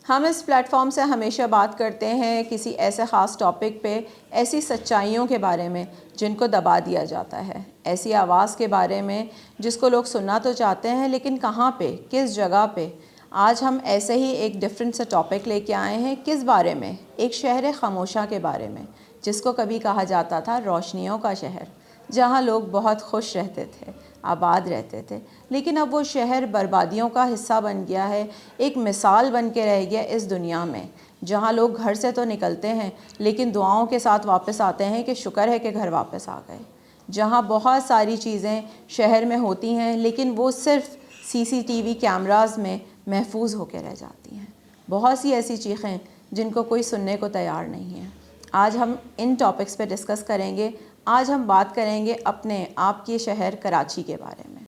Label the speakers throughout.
Speaker 1: हम इस प्लेटफॉर्म से हमेशा बात करते हैं किसी ऐसे ख़ास टॉपिक पे, ऐसी सच्चाइयों के बारे में जिनको दबा दिया जाता है, ऐसी आवाज़ के बारे में जिसको लोग सुनना तो चाहते हैं लेकिन कहाँ पे, किस जगह पे। आज हम ऐसे ही एक डिफरेंट सा टॉपिक लेके आए हैं। किस बारे में? एक शहर खामोशा के बारे में, जिसको कभी कहा जाता था रोशनियों का शहर, जहाँ लोग बहुत खुश रहते थे, आबाद रहते थे। लेकिन अब वो शहर बर्बादियों का हिस्सा बन गया है, एक मिसाल बन के रह गया इस दुनिया में, जहाँ लोग घर से तो निकलते हैं लेकिन दुआओं के साथ वापस आते हैं कि शुक्र है कि घर वापस आ गए। जहाँ बहुत सारी चीज़ें शहर में होती हैं लेकिन वो सिर्फ सीसीटीवी कैमरास में महफूज होकर रह जाती हैं। बहुत सी ऐसी चीज़ें जिनको कोई सुनने को तैयार नहीं है। आज हम इन टॉपिक्स पे डिस्कस करेंगे। आज हम बात करेंगे अपने आपके शहर कराची के बारे में।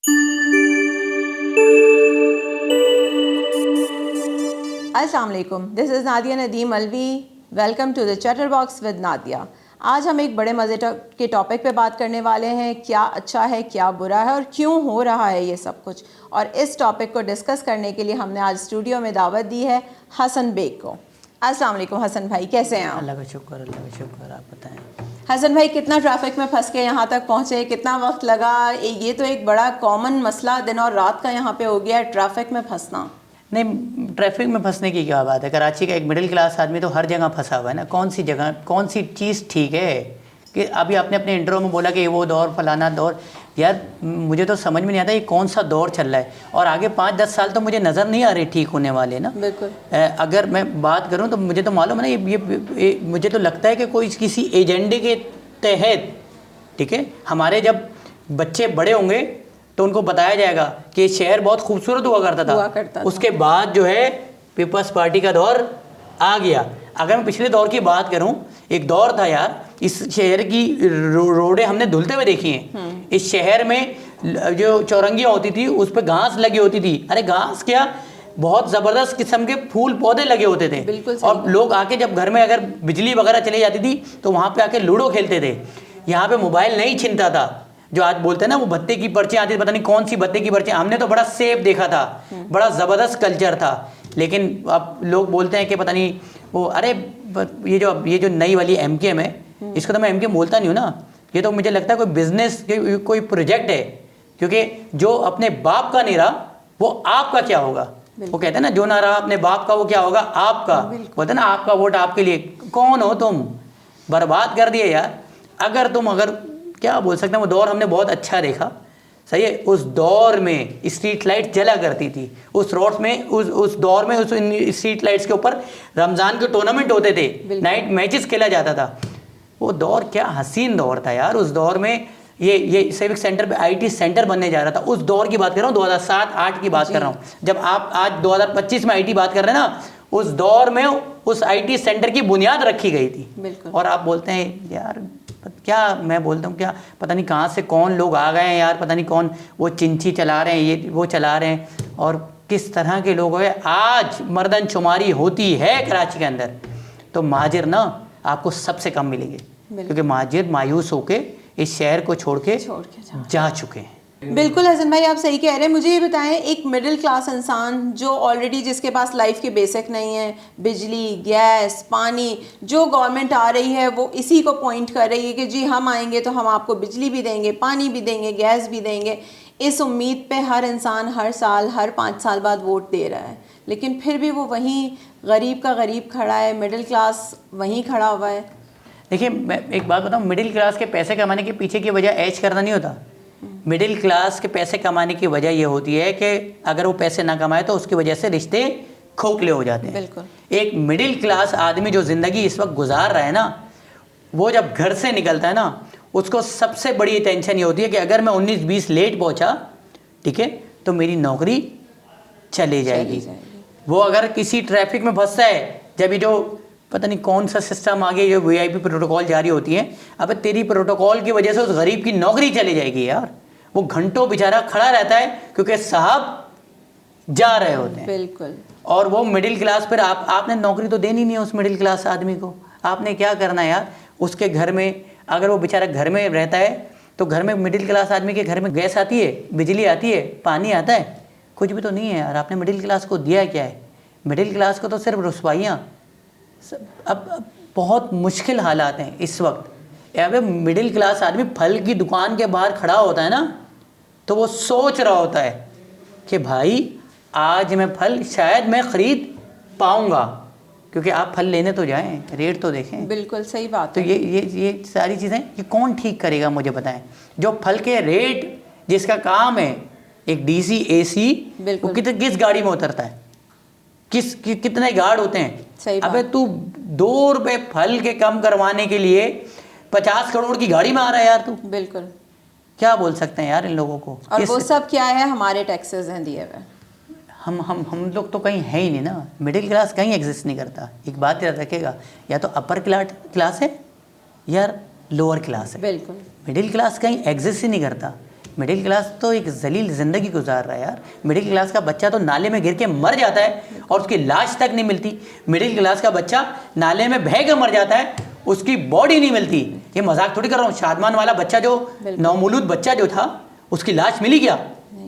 Speaker 1: अस्सलाम वालेकुम, this is Nadia Nadeem Alvi. Welcome to the chatter box with Nadia. आज हम एक बड़े मज़े के टॉपिक पे बात करने वाले हैं, क्या अच्छा है, क्या बुरा है और क्यों हो रहा है ये सब कुछ। और इस टॉपिक को डिस्कस करने के लिए हमने आज स्टूडियो में दावत दी है हसन बेग को। अस्सलाम वालेकुम हसन भाई, कैसे हैं आप?
Speaker 2: अल्लाह का शुक्र, आप बताएं।
Speaker 1: हसन भाई, कितना ट्रैफिक में फंस के यहाँ तक पहुँचे, कितना वक्त लगा? ये तो एक बड़ा कॉमन मसला दिन और रात का यहाँ पे हो गया है, ट्रैफिक में फंसना।
Speaker 2: नहीं, ट्रैफिक में फंसने की क्या बात है। कराची का एक मिडिल क्लास आदमी तो हर जगह फंसा हुआ है ना। कौन सी जगह, कौन सी चीज़ ठीक है कि अभी आपने अपने इंट्रो में बोला कि वो दौर फलाना दौर। यार मुझे तो समझ में नहीं आता ये कौन सा दौर चल रहा है, और आगे 5-10 साल तो मुझे नज़र नहीं आ रहे ठीक होने वाले ना।
Speaker 1: बिल्कुल।
Speaker 2: अगर मैं बात करूं तो मुझे तो मालूम है ना, ये मुझे तो लगता है कि कोई किसी एजेंडे के तहत, ठीक है, हमारे जब बच्चे बड़े होंगे तो उनको बताया जाएगा कि ये शहर बहुत खूबसूरत हुआ करता था। उसके बाद जो है पीपल्स पार्टी का दौर आ गया। अगर मैं पिछले दौर की बात करूं, एक दौर था यार, इस शहर की रोडें हमने धुलते हुए देखी हैं। इस शहर में जो चौरंगियाँ होती थी उस पर घास लगी होती थी। अरे घास क्या, बहुत ज़बरदस्त किस्म के फूल पौधे लगे होते थे। और लोग आके जब घर में अगर बिजली वगैरह चली जाती थी तो वहाँ पे आके लूडो खेलते थे। यहाँ पे मोबाइल नहीं छिनता था। जो आज बोलते हैं ना वो भत्ते की पर्चियाँ आती थी, पता नहीं कौन सी भत्ते की पर्चियाँ। हमने तो बड़ा सेफ देखा था, बड़ा ज़बरदस्त कल्चर था। लेकिन अब लोग बोलते हैं कि पता नहीं वो, अरे ये जो नई वाली MKM है, इसको तो मैं MKM बोलता नहीं हूँ ना। ये तो मुझे लगता है कोई बिजनेस, कोई प्रोजेक्ट है। क्योंकि जो अपने बाप का नहीं रहा वो आपका क्या होगा। वो कहते हैं ना, जो ना रहा अपने बाप का वो क्या होगा आपका। बोलते हैं ना, आपका वोट आपके लिए। कौन हो तुम? बर्बाद कर दिए यार। अगर क्या बोल सकते हैं, वो दौर हमने बहुत अच्छा देखा, सही है। उस दौर में स्ट्रीट लाइट जला करती थी। उस रोड में उस दौर में उस स्ट्रीट लाइट्स के ऊपर रमज़ान के टूर्नामेंट होते थे, नाइट मैचेस खेला जाता था। वो दौर क्या हसीन दौर था यार। उस दौर में ये सिविक सेंटर पे IT सेंटर बनने जा रहा था। उस दौर की बात कर रहा हूँ, 2007-8 की बात कर रहा हूँ। जब आप आज 2025 में IT बात कर रहे हैं ना, उस दौर में उस IT सेंटर की बुनियाद रखी गई थी। और आप बोलते हैं यार, क्या मैं बोलता हूँ, क्या पता नहीं कहाँ से कौन लोग आ गए हैं यार, पता नहीं कौन वो चिंची चला रहे हैं, ये वो चला रहे हैं, और किस तरह के लोग हैं। आज मर्दनशुमारी होती है कराची के अंदर तो महाजिर ना आपको सबसे कम मिलेंगे, क्योंकि महाजिर मायूस होके इस शहर को छोड़ के जा चुके हैं।
Speaker 1: बिल्कुल हसन भाई, आप सही कह रहे हैं। मुझे ये बताएं, एक मिडिल क्लास इंसान जो ऑलरेडी, जिसके पास लाइफ के बेसिक नहीं है, बिजली, गैस, पानी, जो गवर्नमेंट आ रही है वो इसी को पॉइंट कर रही है कि जी हम आएंगे तो हम आपको बिजली भी देंगे, पानी भी देंगे, गैस भी देंगे। इस उम्मीद पे हर इंसान हर साल, हर 5 साल बाद वोट दे रहा है, लेकिन फिर भी वो वहीं गरीब का गरीब खड़ा है, मिडिल क्लास वहीं खड़ा हुआ है।
Speaker 2: देखिए, मैं एक बात बताऊँ, मिडिल क्लास के पैसे कमाने के पीछे की वजह ऐश करना नहीं होता। मिडिल क्लास के पैसे कमाने की वजह ये होती है कि अगर वो पैसे ना कमाए तो उसकी वजह से रिश्ते खोखले हो जाते हैं।
Speaker 1: बिल्कुल।
Speaker 2: एक मिडिल क्लास आदमी जो ज़िंदगी इस वक्त गुजार रहा है ना, वो जब घर से निकलता है ना, उसको सबसे बड़ी टेंशन ये होती है कि अगर मैं 19-20 लेट पहुंचा, ठीक है, तो मेरी नौकरी चली जाएगी। वो अगर किसी ट्रैफिक में फंसता है, जब ये जो पता नहीं कौन सा सिस्टम आ गया, जो VIP प्रोटोकॉल जारी होती है, अब तेरी प्रोटोकॉल की वजह से उस गरीब की नौकरी चली जाएगी यार। वो घंटों बेचारा खड़ा रहता है क्योंकि साहब जा रहे होते हैं।
Speaker 1: बिल्कुल।
Speaker 2: और वो मिडिल क्लास, फिर आपने नौकरी तो देनी नहीं है उस मिडिल क्लास आदमी को। आपने क्या करना है यार, उसके घर में अगर वो बेचारा घर में रहता है तो घर में मिडिल क्लास आदमी के घर में गैस आती है, बिजली आती है, पानी आता है, कुछ भी तो नहीं है यार। आपने मिडिल क्लास को दिया क्या है? मिडिल क्लास को तो सिर्फ रुसवाइयाँ। अब बहुत मुश्किल हालात हैं इस वक्त। अब मिडिल क्लास आदमी फल की दुकान के बाहर खड़ा होता है ना, तो वो सोच रहा होता है कि भाई आज मैं फल शायद मैं ख़रीद पाऊँगा, क्योंकि आप फल लेने तो जाएं, रेट तो देखें।
Speaker 1: बिल्कुल सही बात
Speaker 2: तो
Speaker 1: है।
Speaker 2: ये सारी चीज़ें ये कौन ठीक करेगा मुझे बताएं। जो फल के रेट जिसका काम है एक डीसी एसी, वो किस गाड़ी में उतरता है, कितने गार्ड होते हैं।
Speaker 1: सही
Speaker 2: अबे तू 2 रुपए फल के कम करवाने के लिए 50 करोड़ की गाड़ी में आ रहा है यार तू।
Speaker 1: बिल्कुल,
Speaker 2: क्या बोल सकते हैं यार इन लोगों को।
Speaker 1: और वो सब क्या है, हमारे टैक्सेस हैं दिए हुए।
Speaker 2: हम लोग तो कहीं है ही नहीं ना। मिडिल क्लास कहीं एग्जिस्ट नहीं करता। एक बात याद रखेगा, या तो अपर क्लास है या लोअर क्लास है।
Speaker 1: बिल्कुल,
Speaker 2: मिडिल क्लास कहीं एग्जिस्ट ही नहीं करता। मिडिल क्लास तो एक जलील ज़िंदगी गुजार रहा है यार। मिडिल क्लास का बच्चा तो नाले में गिर के मर जाता है और उसकी लाश तक नहीं मिलती। मिडिल क्लास का बच्चा नाले में बह के मर जाता है, उसकी बॉडी नहीं मिलती। ये मजाक थोड़ी कर रहा हूँ। शादमान वाला बच्चा जो नौमौलूद बच्चा जो था, उसकी लाश मिली क्या?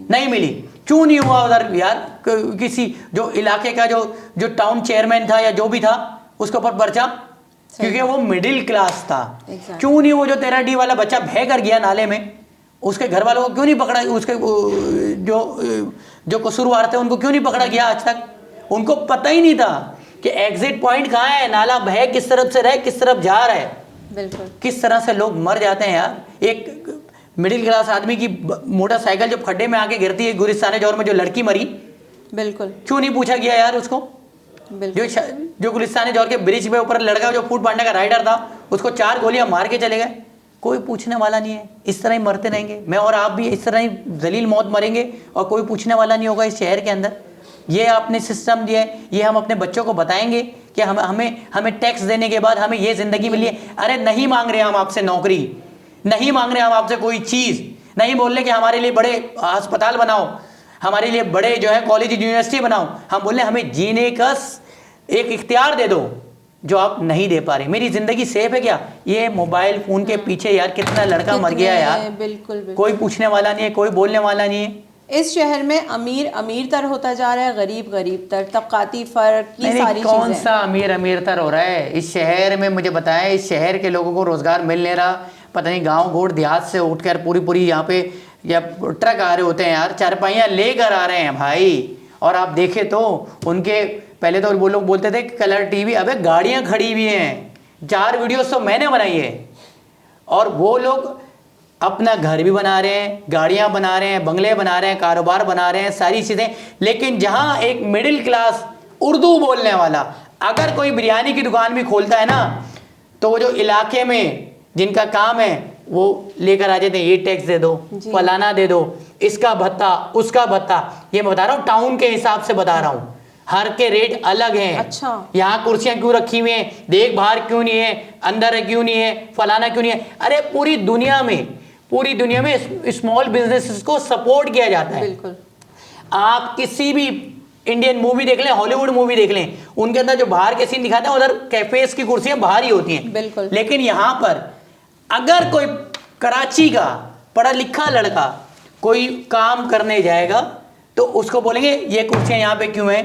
Speaker 2: नहीं मिली। क्यों नहीं हुआ उधर यार? किसी जो इलाके का जो टाउन चेयरमैन था या जो भी था, उसके ऊपर पर्चा, क्योंकि वो मिडिल क्लास था। क्यों नहीं वो जो 13D वाला बच्चा बह कर गया नाले में, उसके घर वालों को क्यों नहीं पकड़ा? उसके जो कसूरवार थे उनको क्यों नहीं पकड़ा गया आज तक? उनको पता ही नहीं था कि एग्जिट पॉइंट कहाँ है, नाला बह किस तरफ से रहे, किस तरफ जा रहा है।
Speaker 1: बिल्कुल,
Speaker 2: किस तरह से लोग मर जाते हैं यार। एक मिडिल क्लास आदमी की मोटरसाइकिल जो खड्डे में आके गिरती है, गुलिस्तान जौहर में जो लड़की मरी,
Speaker 1: बिल्कुल,
Speaker 2: क्यों नहीं पूछा गया यार उसको? जो गुलिस्तान जौहर के ब्रिज पे ऊपर लड़का जो फूट पांडे का राइडर था, उसको 4 गोलियां मार के चले गए। कोई पूछने वाला नहीं है। इस तरह ही मरते रहेंगे। मैं और आप भी इस तरह ही जलील मौत मरेंगे और कोई पूछने वाला नहीं होगा इस शहर के अंदर। ये आपने सिस्टम दिया है, ये हम अपने बच्चों को बताएंगे कि हमें टैक्स देने के बाद हमें ये ज़िंदगी मिली है। अरे नहीं मांग रहे हम आपसे नौकरी, नहीं मांग रहे हम आपसे कोई चीज़, नहीं बोल रहे कि हमारे लिए बड़े अस्पताल बनाओ, हमारे लिए बड़े जो है कॉलेज यूनिवर्सिटी बनाओ। हम बोल रहे हमें जीने का एक इख्तियार दे दो जो आप नहीं दे पा रहे। मेरी जिंदगी सेफ है क्या? ये मोबाइल फोन के पीछे यार कितना लड़का मर गया यार।
Speaker 1: बिल्कुल,
Speaker 2: कोई पूछने वाला नहीं है, कोई बोलने वाला नहीं है।
Speaker 1: इस शहर में अमीर अमीर तर होता जा रहा है, गरीब गरीब तर, तबकाती फर्क, ये सारी चीजें।
Speaker 2: कौन सा अमीर तर हो रहा है इस शहर में? मुझे बताएं, इस शहर के लोगों को रोजगार मिल नहीं रहा। पता नहीं गांव गोड़ देहात से उठकर पूरी यहाँ पे या ट्रक आ रहे होते हैं यार, चारपाइयाँ लेकर आ रहे हैं भाई। और आप देखे तो उनके पहले तो वो लोग बोलते थे कलर टीवी, अबे गाड़ियाँ खड़ी हुई हैं। 4 वीडियोस तो मैंने बनाई है। और वो लोग अपना घर भी बना रहे हैं, गाड़ियाँ बना रहे हैं, बंगले बना रहे हैं, कारोबार बना रहे हैं, सारी चीज़ें। लेकिन जहाँ एक मिडिल क्लास उर्दू बोलने वाला अगर कोई बिरयानी की दुकान भी खोलता है ना, तो वो जो इलाके में जिनका काम है वो लेकर आ जाते हैं, ये टैक्स दे दो, फलाना दे दो, इसका भत्ता, उसका भत्ता। ये मैं बता रहा हूँ टाउन के हिसाब से बता रहा हूँ, हर के रेट अलग हैं।
Speaker 1: अच्छा,
Speaker 2: यहाँ कुर्सियाँ क्यों रखी हुई हैं, देख बाहर क्यों नहीं है, अंदर क्यों नहीं है, फलाना क्यों नहीं है। अरे पूरी दुनिया में स्मॉल बिजनेसेस को सपोर्ट किया जाता है।
Speaker 1: बिल्कुल।
Speaker 2: आप किसी भी इंडियन मूवी देख लें, हॉलीवुड मूवी देख लें, उनके अंदर जो बाहर के सीन दिखाते हैं उधर कैफेज की कुर्सियां बाहर ही होती हैं।
Speaker 1: बिल्कुल।
Speaker 2: लेकिन यहाँ पर अगर कोई कराची का पढ़ा लिखा लड़का कोई काम करने जाएगा तो उसको बोलेंगे ये कुर्सियां यहाँ पे क्यों हैं,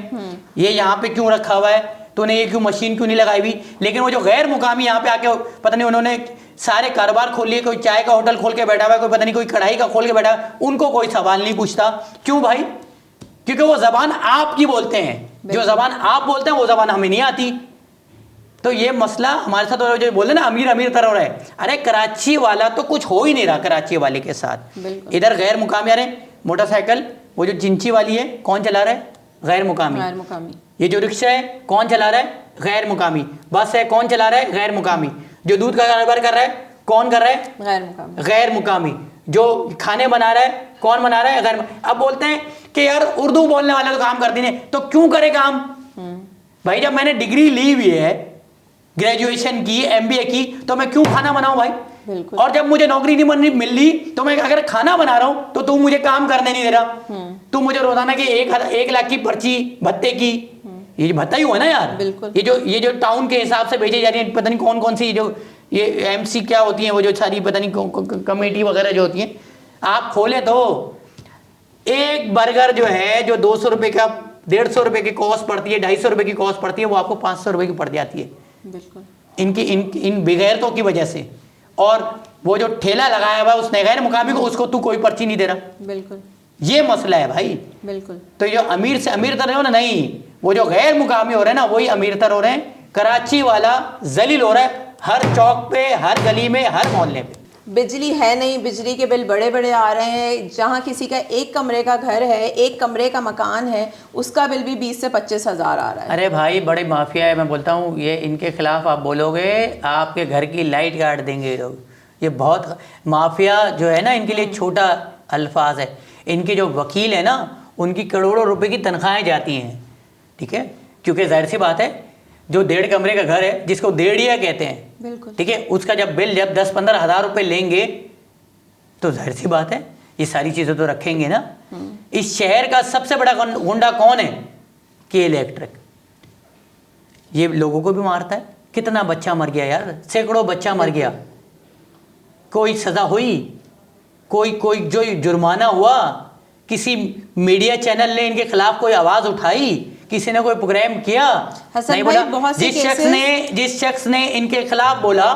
Speaker 2: ये यहाँ पे क्यों रखा हुआ है, तूने ये क्यों मशीन क्यों नहीं लगाई हुई। लेकिन वो जो गैर मुकामी यहाँ पे आके पता नहीं उन्होंने सारे कारोबार खोल लिए, कोई चाय का होटल खोल के बैठा हुआ है, कोई पता नहीं कोई कढ़ाई का खोल के बैठा है, उनको कोई सवाल नहीं पूछता। क्यों भाई? क्योंकि वो जबान आपकी बोलते हैं। जो जबान आप बोलते हैं वो जबान हमें नहीं आती। तो ये मसला हमारे साथ जो बोले ना अमीर तरह हो रहा है। अरे कराची वाला तो कुछ हो ही नहीं रहा कराची वाले के साथ। इधर गैर मुकामी आ रहे, मोटरसाइकिल वो जो चिंची वाली है कौन चला रहा है? गैर मुकामी। ये जो रिक्शा है कौन चला रहा है? गैर मुकामी। बस है कौन चला रहा है? गैर मुकामी। जो दूध का कारोबार कर रहा है कौन कर रहा है? गैर मुकामी। जो खाने बना रहा है कौन बना रहा है? गैर। अब बोलते हैं कि यार उर्दू बोलने वाले तो काम करती नहीं, तो क्यों करे काम? भाई जब मैंने डिग्री ली हुई है, ग्रेजुएशन की, MBA की, तो मैं क्यों खाना बनाऊं भाई? और जब मुझे नौकरी नहीं मिल रही तो मैं अगर खाना बना रहा हूं तो तू मुझे काम करने नहीं दे रहा। तू मुझे रोजाना की 1 लाख की पर्ची भत्ते की, ये भत्ता ही हुआ ना यार। ये जो टाउन के हिसाब से भेजी जा रही है, पता नहीं कौन कौन सी जो ये MC क्या होती है, वो जो सारी पता नहीं कमेटी वगैरह जो होती है। आप खोले तो एक बर्गर जो है जो 200 रुपए का 150 रुपए की कॉस्ट पड़ती है, 250 रुपए की कॉस्ट पड़ती है, वो आपको 500 रुपए की पड़ जाती है।
Speaker 1: बिल्कुल।
Speaker 2: इन बेगैरतों की वजह से। और वो जो ठेला लगाया हुआ है उसने गैर मुकामी को, उसको तू कोई पर्ची नहीं दे रहा।
Speaker 1: बिल्कुल,
Speaker 2: ये मसला है भाई।
Speaker 1: बिल्कुल।
Speaker 2: तो जो अमीर से अमीर तर हो ना, नहीं, वो जो गैर मुकामी हो रहे हैं ना वही अमीर तर हो रहे हैं। कराची वाला जलील हो रहा है हर चौक पे, हर गली में, हर मोहल्ले पे।
Speaker 1: बिजली है नहीं, बिजली के बिल बड़े बड़े आ रहे हैं। जहाँ किसी का एक कमरे का घर है, एक कमरे का मकान है, उसका बिल भी 20 से 25 हज़ार आ रहा है।
Speaker 2: अरे भाई बड़े माफिया है, मैं बोलता हूँ ये इनके खिलाफ आप बोलोगे आपके घर की लाइट काट देंगे ये लोग। ये बहुत माफिया जो है ना, इनके लिए छोटा अल्फाज है। इनके जो वकील है ना, उनकी करोड़ों रुपए की तनख्वाहें जाती हैं, ठीक है, क्योंकि जाहिर सी बात है जो 1.5 कमरे का घर है, जिसको डेढ़िया कहते हैं,
Speaker 1: बिल्कुल,
Speaker 2: ठीक है, उसका जब बिल जब 10-15 हज़ार रुपये लेंगे तो जाहिर सी बात है ये सारी चीज़ें तो रखेंगे ना। इस शहर का सबसे बड़ा गुंडा कौन है? के इलेक्ट्रिक। ये लोगों को भी मारता है। कितना बच्चा मर गया यार, सैकड़ों बच्चा मर गया, कोई सज़ा हुई? कोई जो जुर्माना हुआ? किसी मीडिया चैनल ने इनके खिलाफ कोई आवाज़ उठाई? किसी ने कोई प्रोग्राम किया? नहीं बोला। जिस शख्स ने इनके खिलाफ बोला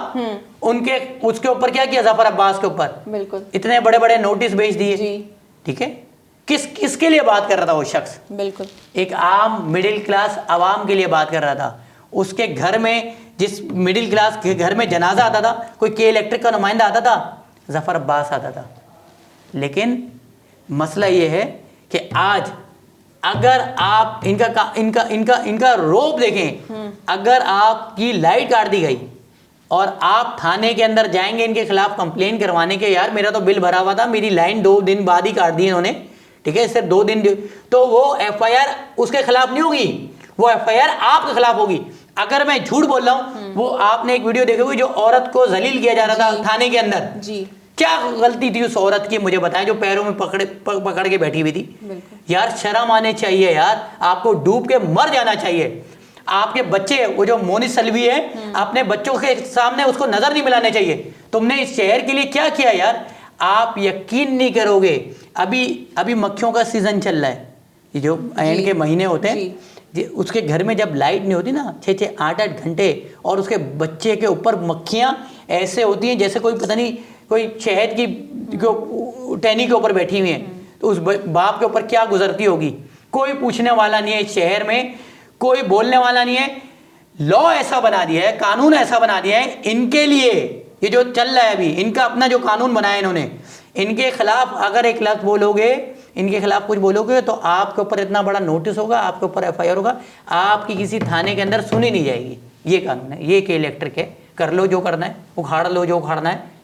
Speaker 2: उनके उसके ऊपर क्या किया? जफर अब्बास के ऊपर
Speaker 1: बिल्कुल
Speaker 2: इतने बड़े बड़े नोटिस भेज दिए, ठीक है। किसके लिए बात कर रहा था वो शख्स?
Speaker 1: बिल्कुल
Speaker 2: एक आम मिडिल क्लास आवाम के लिए बात कर रहा था। उसके घर में, जिस मिडिल क्लास के घर में जनाजा आता था, कोई के इलेक्ट्रिक का नुमाइंदा आता था? जफर अब्बास आता था। लेकिन मसला ये है कि आज अगर आप इनका रोब देखें, अगर आपकी लाइट काट दी गई और आप थाने के अंदर जाएंगे इनके खिलाफ कंप्लेन करवाने के, यार मेरा तो बिल भरा हुआ था, मेरी लाइन 2 दिन बाद ही काट दी इन्होंने, ठीक है, सिर्फ 2 दिन, तो वो FIR उसके खिलाफ नहीं होगी, वो FIR आपके खिलाफ होगी। अगर मैं झूठ बोल रहा हूं, वो आपने एक वीडियो देखी होगी जो औरत को जलील किया जा रहा था थाने के अंदर जी। क्या गलती थी उस औरत की, मुझे बताएं, जो पैरों में पकड़ के बैठी हुई थी। यार शर्म आने चाहिए यार, आपको डूब के मर जाना चाहिए। आपके बच्चे, वो जो मोनिस सलवी है, अपने बच्चों के सामने उसको नजर नहीं मिलाने चाहिए। तुमने इस शहर के लिए क्या किया यार? आप यकीन नहीं करोगे, अभी मक्खियों का सीजन चल रहा है, ये जो एंड के महीने होते हैं, उसके घर में जब लाइट नहीं होती ना 6-6, 8-8 घंटे, और उसके बच्चे के ऊपर मक्खियां ऐसे होती हैं जैसे कोई पता नहीं कोई शहद की टहनी के ऊपर बैठी हुई है, तो उस बाप के ऊपर क्या गुजरती होगी? कोई पूछने वाला नहीं है इस शहर में, कोई बोलने वाला नहीं है। लॉ ऐसा बना दिया है, कानून ऐसा बना दिया है इनके लिए, ये जो चल रहा है अभी, इनका अपना जो कानून बनाया इन्होंने, इनके खिलाफ अगर एक लफ्ज़ बोलोगे, इनके खिलाफ कुछ बोलोगे, तो आपके ऊपर इतना बड़ा नोटिस होगा, आपके ऊपर FIR होगा, आपकी किसी थाने के अंदर सुनी नहीं जाएगी। ये कानून है, ये के इलेक्ट्रिक है। कर लो जो करना है, उखाड़ लो जो उखाड़ना है,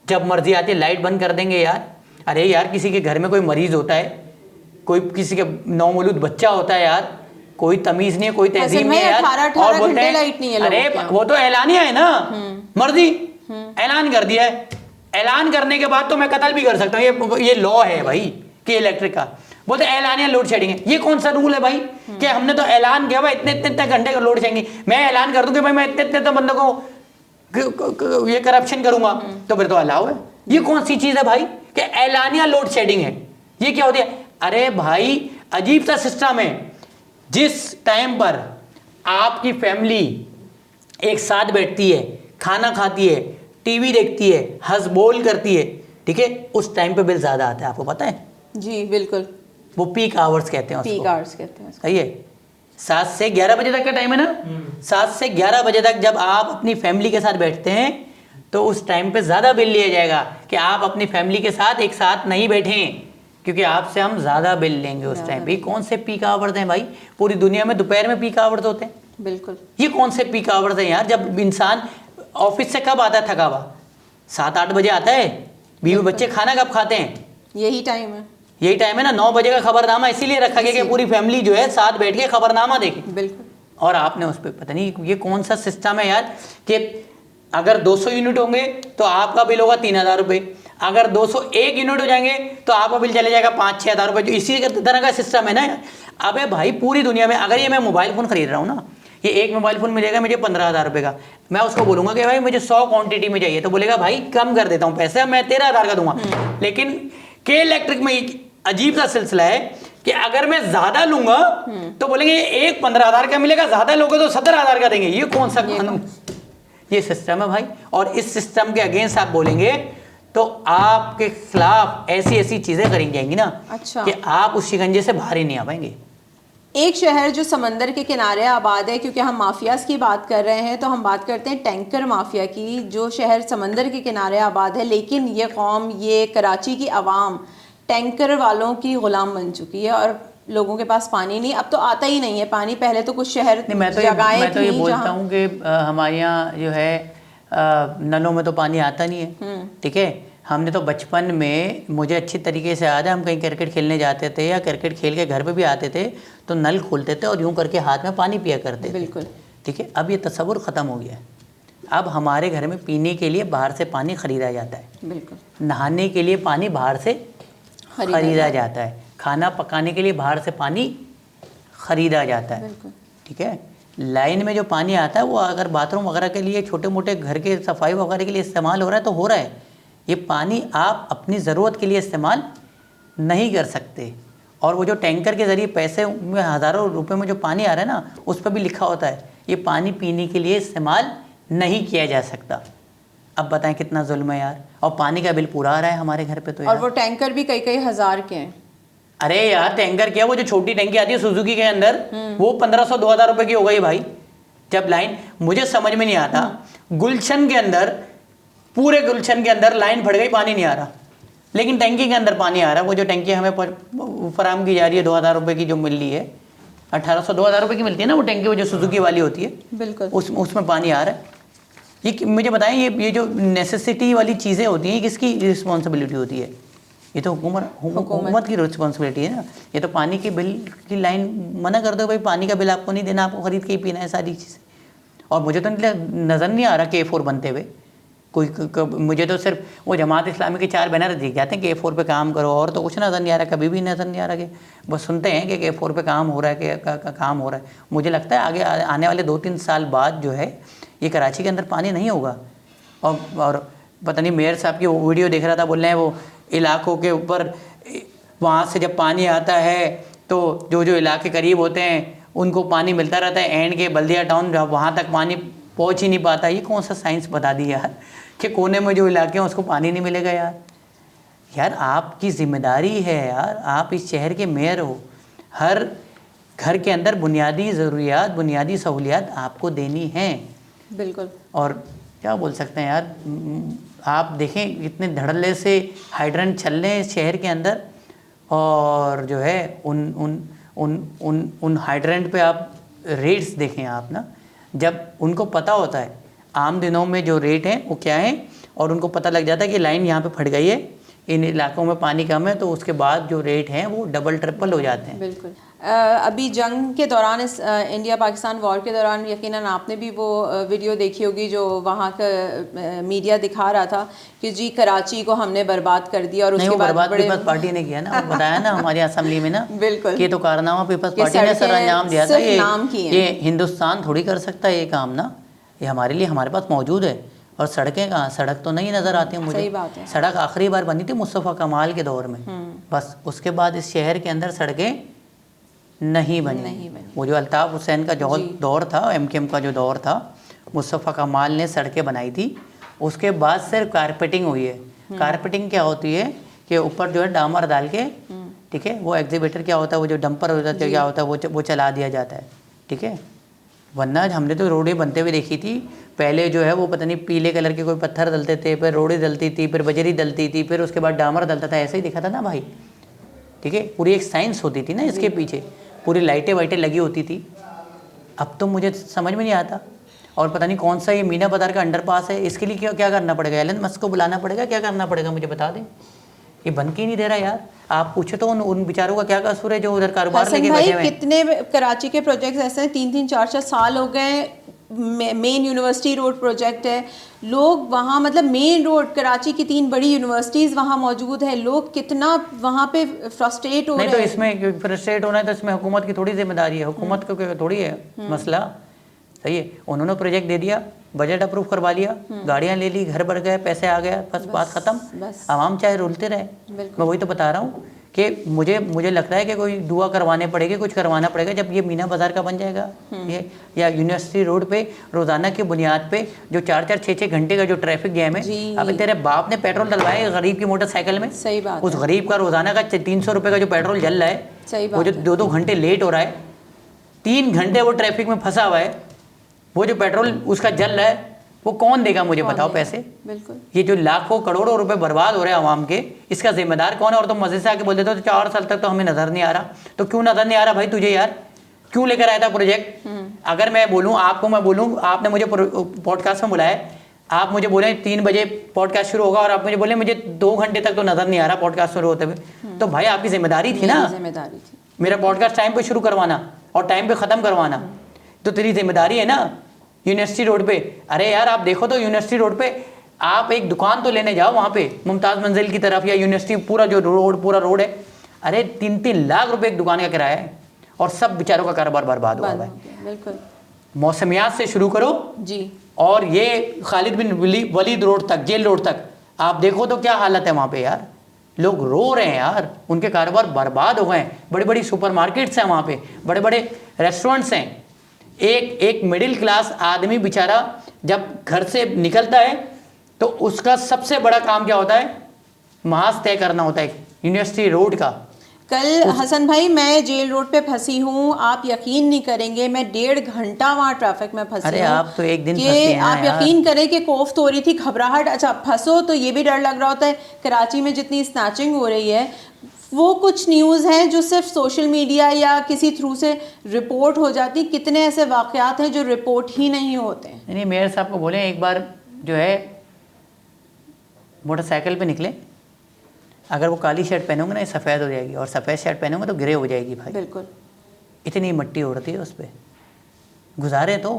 Speaker 2: जब मर्जी आती है लाइट बंद कर देंगे यार। अरे यार किसी के घर में कोई मरीज होता है, कोई किसी के नौमौलूद बच्चा होता है यार, कोई तमीज नहीं है, कोई तहजीब नहीं है यार, और बोलते हैं अरे वो तो ऐलानिया है ना, मर्जी ऐलान कर दिया है, ऐलान करने के बाद तो मैं कत्ल भी कर सकता हूँ, ये लॉ है भाई के इलेक्ट्रिक का। बोलते ऐलानिया लोड शेडिंग है, ये कौन सा रूल है भाई कि हमने तो ऐलान किया भाई इतने घंटे का लोड शेडिंग, मैं ऐलान कर दूं कि भाई मैं इतने बंदों को ये करप्शन करूंगा, तो फिर तो अलाउ है। ये कौन सी चीज है भाई कि ऐलानिया लोड शेडिंग है? ये क्या होती है? अरे भाई अजीब सा सिस्टम है। जिस टाइम पर आपकी फैमिली एक साथ बैठती है, खाना खाती है, टीवी देखती है, हंस बोल करती है, ठीक है, उस टाइम पे बिल ज्यादा आता है, आपको पता है?
Speaker 1: जी बिल्कुल,
Speaker 2: वो पीक आवर्स कहते हैं उसको।
Speaker 1: पीक आवर्स कहते हैं,
Speaker 2: सही है। 7 से 11 बजे तक का टाइम है ना, 7 से 11 बजे तक जब आप अपनी फैमिली के साथ बैठते हैं तो उस टाइम पे ज़्यादा बिल लिया जाएगा कि आप अपनी फैमिली के साथ एक साथ नहीं बैठें, क्योंकि आपसे हम ज़्यादा बिल लेंगे उस टाइम पे। कौन से पीक आवर्स हैं भाई? पूरी दुनिया में दोपहर में पीक आवर्स होते हैं।
Speaker 1: बिल्कुल, ये
Speaker 2: कौन से पीक आवर्स हैं यार? जब इंसान ऑफिस से कब आता है थका हुआ? 7-8 बजे आता है। बीवी बच्चे खाना कब खाते हैं?
Speaker 1: यही टाइम है,
Speaker 2: यही टाइम है ना। 9 बजे का खबरनामा इसीलिए रखा गया कि पूरी फैमिली जो है साथ बैठ के खबरनामा देखे।
Speaker 1: बिल्कुल।
Speaker 2: और आपने उस पर पता नहीं ये कौन सा सिस्टम है यार कि अगर 200 यूनिट होंगे तो आपका बिल होगा 3000 रुपये, अगर 201 यूनिट हो जाएंगे तो आपका बिल चले जाएगा 5-6 हज़ार रुपये। जो इसी तरह का सिस्टम है ना। अबे भाई पूरी दुनिया में अगर ये मैं मोबाइल फ़ोन खरीद रहा हूँ ना, ये एक मोबाइल फ़ोन मिलेगा मुझे 15,000 रुपये का, मैं उसको बोलूँगा कि भाई मुझे 100 क्वांटिटी में चाहिए, तो बोलेगा भाई कम कर देता हूँ पैसे, मैं 13,000 का दूंगा। लेकिन के इलेक्ट्रिक में एक अजीब सा सिलसिला है कि अगर मैं ज्यादा लूंगा तो बोलेंगे एक 15,000 का मिलेगा, ज्यादा लोगे तो 17,000 का देंगे। ये कौन सा कानून, ये सिस्टम है भाई। और इस सिस्टम के अगेंस्ट आप बोलेंगे तो आपके खिलाफ ऐसी ऐसी चीजें करी जाएंगी ना,
Speaker 1: अच्छा,
Speaker 2: कि आप उस शिकंजे से बाहर ही नहीं आ पाएंगे।
Speaker 1: एक शहर जो समंदर के किनारे आबाद है, क्योंकि हम माफियाज की बात कर रहे हैं, तो हम बात करते हैं टैंकर माफिया की, जो शहर समंदर के किनारे आबाद है, लेकिन ये कौम, ये कराची की आवाम टैंकर वालों की गुलाम बन चुकी है और लोगों के पास पानी नहीं, अब तो आता ही नहीं है पानी। पहले तो कुछ शहर
Speaker 2: मैं तो ये बोलता हूँ कि हमारे यहाँ जो है नलों में तो पानी आता नहीं है, ठीक है। हमने तो बचपन में, मुझे अच्छी तरीके से याद है, हम कहीं क्रिकेट खेलने जाते थे या क्रिकेट खेल के घर पे भी आते थे तो नल खोलते थे और यूं करके हाथ में पानी पिया करते थे,
Speaker 1: बिल्कुल,
Speaker 2: ठीक है। अब ये तस्वुर ख़त्म हो गया है। अब हमारे घर में पीने के लिए बाहर से पानी ख़रीदा जाता है, बिल्कुल। नहाने के लिए पानी बाहर से ख़रीदा जाता है, खाना पकाने के लिए बाहर से पानी ख़रीदा जाता है, ठीक है। लाइन में जो पानी आता है वो अगर बाथरूम वगैरह के लिए, छोटे मोटे घर के सफाई वगैरह के लिए इस्तेमाल हो रहा है तो हो रहा है। ये पानी आप अपनी ज़रूरत के लिए इस्तेमाल नहीं कर सकते। और वो जो टैंकर के ज़रिए पैसे में हज़ारों रुपए में जो पानी आ रहा है ना, उस पर भी लिखा होता है ये पानी पीने के लिए इस्तेमाल नहीं किया जा सकता। अब बताएं कितना जुल्म है यार। और पानी का बिल पूरा आ रहा है हमारे घर पे तो यार।
Speaker 1: और वो टैंकर भी कई कई हज़ार के हैं।
Speaker 2: अरे यार टैंकर क्या, वो जो छोटी टैंकी आती है सुजुकी के अंदर, वो 1500-2000 रुपए की हो गई भाई। जब लाइन, मुझे समझ में नहीं आता, गुलशन के अंदर, पूरे गुलशन के अंदर लाइन फट गई, पानी नहीं आ रहा, लेकिन टैंकी के अंदर पानी आ रहा है। वो जो टैंकी हमें फराहम की जा रही है 2000 रुपए की जो मिल रही है, 1800-2000 रुपए की मिलती है ना वो टैंकी, वो जो सुजुकी वाली होती है, बिल्कुल, उसमें पानी आ रहा है। ये मुझे बताएं, ये जो नेसेसिटी वाली चीज़ें होती हैं, किसकी रिस्पॉन्सिबिलिटी होती है? ये तो हुकूमत की रिस्पॉन्सिबिलिटी है ना। ये तो पानी के बिल की लाइन मना कर दो भाई, पानी का बिल आपको नहीं देना, आपको ख़रीद के ही पीना है सारी चीज़ें। और मुझे तो नज़र नहीं आ रहा K4 बनते हुए कोई। मुझे तो सिर्फ वो जमात इस्लामी के 4 बैनर दिख जाते हैं K4 पे काम करो, और तो कुछ नज़र नहीं आ रहा, कभी भी नज़र नहीं आ रहा। कि बस सुनते हैं कि K4 पे काम हो रहा है, कि काम हो रहा है। मुझे लगता है आगे आने वाले 2-3 साल बाद जो है ये कराची के अंदर पानी नहीं होगा। और पता नहीं, मेयर साहब की वो वीडियो देख रहा था, बोल रहे हैं वो इलाकों के ऊपर वहाँ से जब पानी आता है तो जो जो इलाके करीब होते हैं उनको पानी मिलता रहता है, एंड के बल्दिया टाउन जब वहाँ तक पानी पहुँच ही नहीं पाता। ये कौन सा साइंस बता दी यार, कि कोने में जो इलाके हैं उसको पानी नहीं मिलेगा यार। यार आपकी ज़िम्मेदारी है यार, आप इस शहर के मेयर हो, हर घर के अंदर बुनियादी ज़रूरियात, बुनियादी सहूलियात आपको देनी हैं, बिल्कुल। और क्या बोल सकते हैं यार, आप देखें कितने धड़ल्ले से हाइड्रेंट चल रहे हैं शहर के अंदर, और जो है उन हाइड्रेंट पे आप रेट्स देखें आप ना, जब उनको पता होता है आम दिनों में जो रेट हैं वो क्या है, और उनको पता लग जाता है कि लाइन यहाँ पे फट गई है, इन इलाकों में पानी कम है, तो उसके बाद जो रेट हैं वो डबल ट्रिपल हो जाते हैं। बिल्कुल।
Speaker 1: अभी जंग के दौरान, इस इंडिया पाकिस्तान वॉर के दौरान, यकीनन आपने भी वो वीडियो देखी होगी जो वहाँ का मीडिया दिखा रहा था कि जी कराची को हमने बर्बाद कर दिया। और उसके बाद
Speaker 2: बर्बाद पीपल्स पार्टी ने किया ना, बताया ना हमारी असम्बली में ना, बिल्कुल, ये तो कारनामा पीपल्स पार्टी ने सर अंजाम दिया था। ये हिंदुस्तान थोड़ी कर सकता है ये काम ना, ये हमारे लिए, हमारे पास मौजूद है। और सड़कें कहाँ, सड़क तो नहीं नज़र आती है मुझे। सही बात है। सड़क आखिरी बार बनी थी मुस्तफ़ा कमाल के दौर में, बस उसके बाद इस शहर के अंदर सड़कें नहीं बनी। वो जो अल्ताफ़ हुसैन का जो दौर था, MKM का जो दौर था, मुस्तफ़ा कमाल ने सड़कें बनाई थी, उसके बाद सिर्फ कारपेटिंग हुई है। कारपेटिंग क्या होती है कि ऊपर जो है डामर डाल के, ठीक है, वो एग्जीबिटर क्या होता है, वो जो डंपर होता है क्या होता है, वो चला दिया जाता है, ठीक है। वरना हमने तो रोडें बनते हुए देखी थी, पहले जो है वो पता नहीं पीले कलर के कोई पत्थर डलते थे, फिर रोडें डलती थी, फिर बजरी डलती थी, फिर उसके बाद डामर डलता था, ऐसे ही दिखा था ना भाई, ठीक है। पूरी एक साइंस होती थी ना इसके पीछे, पूरी लाइटें वाइटें लगी होती थी। अब तो मुझे समझ में नहीं आता। और पता नहीं कौन सा ये मीना बाजार का अंडरपास है, इसके लिए क्या करना पड़ेगा, एलन मस्क को बुलाना पड़ेगा, क्या करना पड़ेगा मुझे बता दें। ये बन के नहीं दे रहा यार। आप पूछे तो उन बेचारों का क्या कसूर है जो उधर कारोबार लेके बैठे हुए हैं।
Speaker 1: कितने कराची के प्रोजेक्ट्स ऐसे हैं, 3-3, 4-4 साल हो गए। मेन यूनिवर्सिटी रोड प्रोजेक्ट है, लोग वहाँ, मतलब मेन रोड, कराची की 3 बड़ी यूनिवर्सिटीज़ वहाँ मौजूद है, लोग कितना वहाँ पे फ्रस्ट्रेट हो रहे हैं।
Speaker 2: नहीं तो इसमें फ्रस्ट्रेट होना है तो इसमें हुकूमत की थोड़ी जिम्मेदारी है, हुकूमत को थोड़ी है मसला, सही है। उन्होंने प्रोजेक्ट दे दिया, बजट अप्रूव करवा लिया, गाड़ियाँ ले ली, घर भर गए, पैसे आ गया, बस बात ख़त्म। आवाम चाहे रुलते रहे। मैं वही तो बता रहा हूँ कि मुझे लगता है कि कोई दुआ करवाने पड़ेगी, कुछ करवाना पड़ेगा जब ये मीना बाज़ार का बन जाएगा ये, या यूनिवर्सिटी रोड पे रोज़ाना की बुनियाद पे जो 4-4 6-6 घंटे का जो ट्रैफिक जैम है। अबे तेरे बाप ने पेट्रोल डलवाया गरीब की मोटरसाइकिल में,
Speaker 1: सही बात
Speaker 2: उस गरीब का रोज़ाना का 300 रुपये का जो पेट्रोल जल रहा है,
Speaker 1: सही
Speaker 2: वो जो 2-2 घंटे लेट हो रहा है, 3 घंटे वो ट्रैफिक में फंसा हुआ है, वो जो पेट्रोल उसका जल रहा है, वो कौन देगा मुझे बताओ पैसे?
Speaker 1: बिल्कुल।
Speaker 2: ये जो लाखों करोड़ों रुपए बर्बाद हो रहे हैं आवाम के, इसका जिम्मेदार कौन है? और तुम मजे से आके बोल देते हो तो 4 साल तक तो हमें नजर नहीं आ रहा। तो क्यों नजर नहीं आ रहा भाई तुझे यार? क्यों लेकर आया था प्रोजेक्ट? अगर मैं बोलूं आपको, मैं बोलूं आपने मुझे पॉडकास्ट में बुलाया, आप मुझे बोले 3 बजे पॉडकास्ट शुरू होगा और आप मुझे बोले मुझे 2 घंटे तक तो नजर नहीं आ रहा पॉडकास्ट शुरू होते हुए, तो भाई आपकी जिम्मेदारी थी ना,
Speaker 1: जिम्मेदारी थी
Speaker 2: मेरा पॉडकास्ट टाइम पे शुरू करवाना और टाइम पे खत्म करवाना, तो तेरी जिम्मेदारी है ना यूनिवर्सिटी रोड पे। अरे यार आप देखो तो यूनिवर्सिटी रोड पे आप एक दुकान तो लेने जाओ वहाँ पे मुमताज़ मंजिल की तरफ, या यूनिवर्सिटी पूरा जो पूरा रोड है, अरे 3-3 लाख रुपए एक दुकान का किराया है और सब बेचारों का कारोबार बर्बाद हुआ है।
Speaker 1: बिल्कुल।
Speaker 2: मौसमियात से शुरू करो
Speaker 1: जी,
Speaker 2: और ये खालिद बिन वलीद रोड तक, जेल रोड तक आप देखो तो क्या हालत है वहाँ पे यार। लोग रो रहे हैं यार, उनके कारोबार बर्बाद हो गए हैं। बड़ी बड़ी सुपरमार्केट्स हैं वहाँ पे, बड़े बड़े रेस्टोरेंट्स हैं। एक मिडिल क्लास आदमी बेचारा जब घर से निकलता है तो उसका सबसे बड़ा काम क्या होता है? मास तय करना होता है यूनिवर्सिटी रोड का।
Speaker 1: कल हसन भाई मैं जेल रोड पे फंसी हूँ, आप यकीन नहीं करेंगे, मैं 1.5 घंटा वहाँ ट्रैफिक में फंसी।
Speaker 2: अरे आप तो एक दिन
Speaker 1: कि
Speaker 2: फंसे हैं
Speaker 1: आप
Speaker 2: यार।
Speaker 1: यकीन करें कि कोफ्त हो रही थी, घबराहट। अच्छा फंसो तो ये भी डर लग रहा होता है। कराची में जितनी स्नैचिंग हो रही है, वो कुछ न्यूज़ हैं जो सिर्फ सोशल मीडिया या किसी थ्रू से रिपोर्ट हो जाती, कितने ऐसे वाक़यात हैं जो रिपोर्ट ही नहीं होते।
Speaker 2: नहीं, मेयर साहब को बोले एक बार जो है मोटरसाइकिल पे निकले, अगर वो काली शर्ट पहनोगे ना ये सफ़ेद हो जाएगी, और सफ़ेद शर्ट पहनोगे तो ग्रे हो जाएगी भाई।
Speaker 1: बिल्कुल।
Speaker 2: इतनी मिट्टी उड़ती है उस पर। गुजारे तो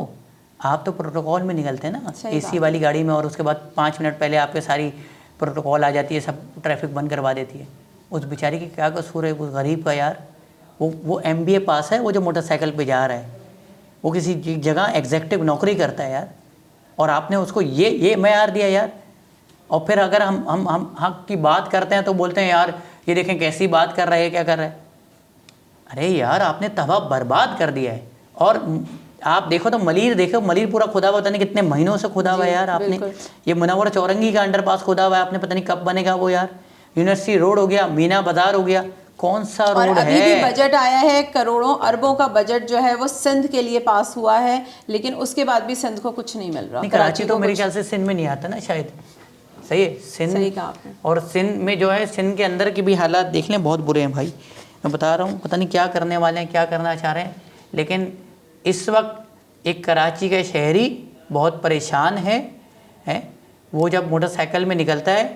Speaker 2: आप तो प्रोटोकॉल में निकलते हैं ना, एसी वाली गाड़ी में, और उसके बाद 5 मिनट पहले आपके सारी प्रोटोकॉल आ जाती है, सब ट्रैफिक बंद करवा देती है। उस बेचारी की क्या कसूर है उस गरीब का यार? वो MBA पास है, वो जो मोटरसाइकिल पे जा रहा है, वो किसी जगह एग्जेक्टिव नौकरी करता है यार, और आपने उसको ये मैयार दिया यार। और फिर अगर हम हक की बात करते हैं तो बोलते हैं यार ये देखें कैसी बात कर रहा है, क्या कर रहा है। अरे यार आपने तबाह बर्बाद कर दिया है। और आप देखो तो मलिर पूरा खुदा हुआ, पता नहीं कितने महीनों से खुदा हुआ है यार आपने। ये मुनव्वर चौरंगी का अंडरपास खुदा हुआ है आपने, पता नहीं कब बनेगा वो यार। यूनिवर्सिटी रोड हो गया, मीना बाजार हो गया, कौन सा रोड है?
Speaker 1: अभी भी बजट आया है, करोड़ों अरबों का बजट जो है वो सिंध के लिए पास हुआ है, लेकिन उसके बाद भी सिंध को कुछ नहीं मिल रहा।
Speaker 2: कराची तो मेरे ख्याल से सिंध में नहीं आता ना शायद। सही है, सिंध
Speaker 1: सही कहा आपने।
Speaker 2: और सिंध में जो है, सिंध के अंदर के भी हालात देख लें, बहुत बुरे हैं भाई। मैं बता रहा हूँ, पता नहीं क्या करने वाले हैं, क्या करना चाह रहे हैं। लेकिन इस वक्त एक कराची का शहरी बहुत परेशान है। वो जब मोटरसाइकिल में निकलता है,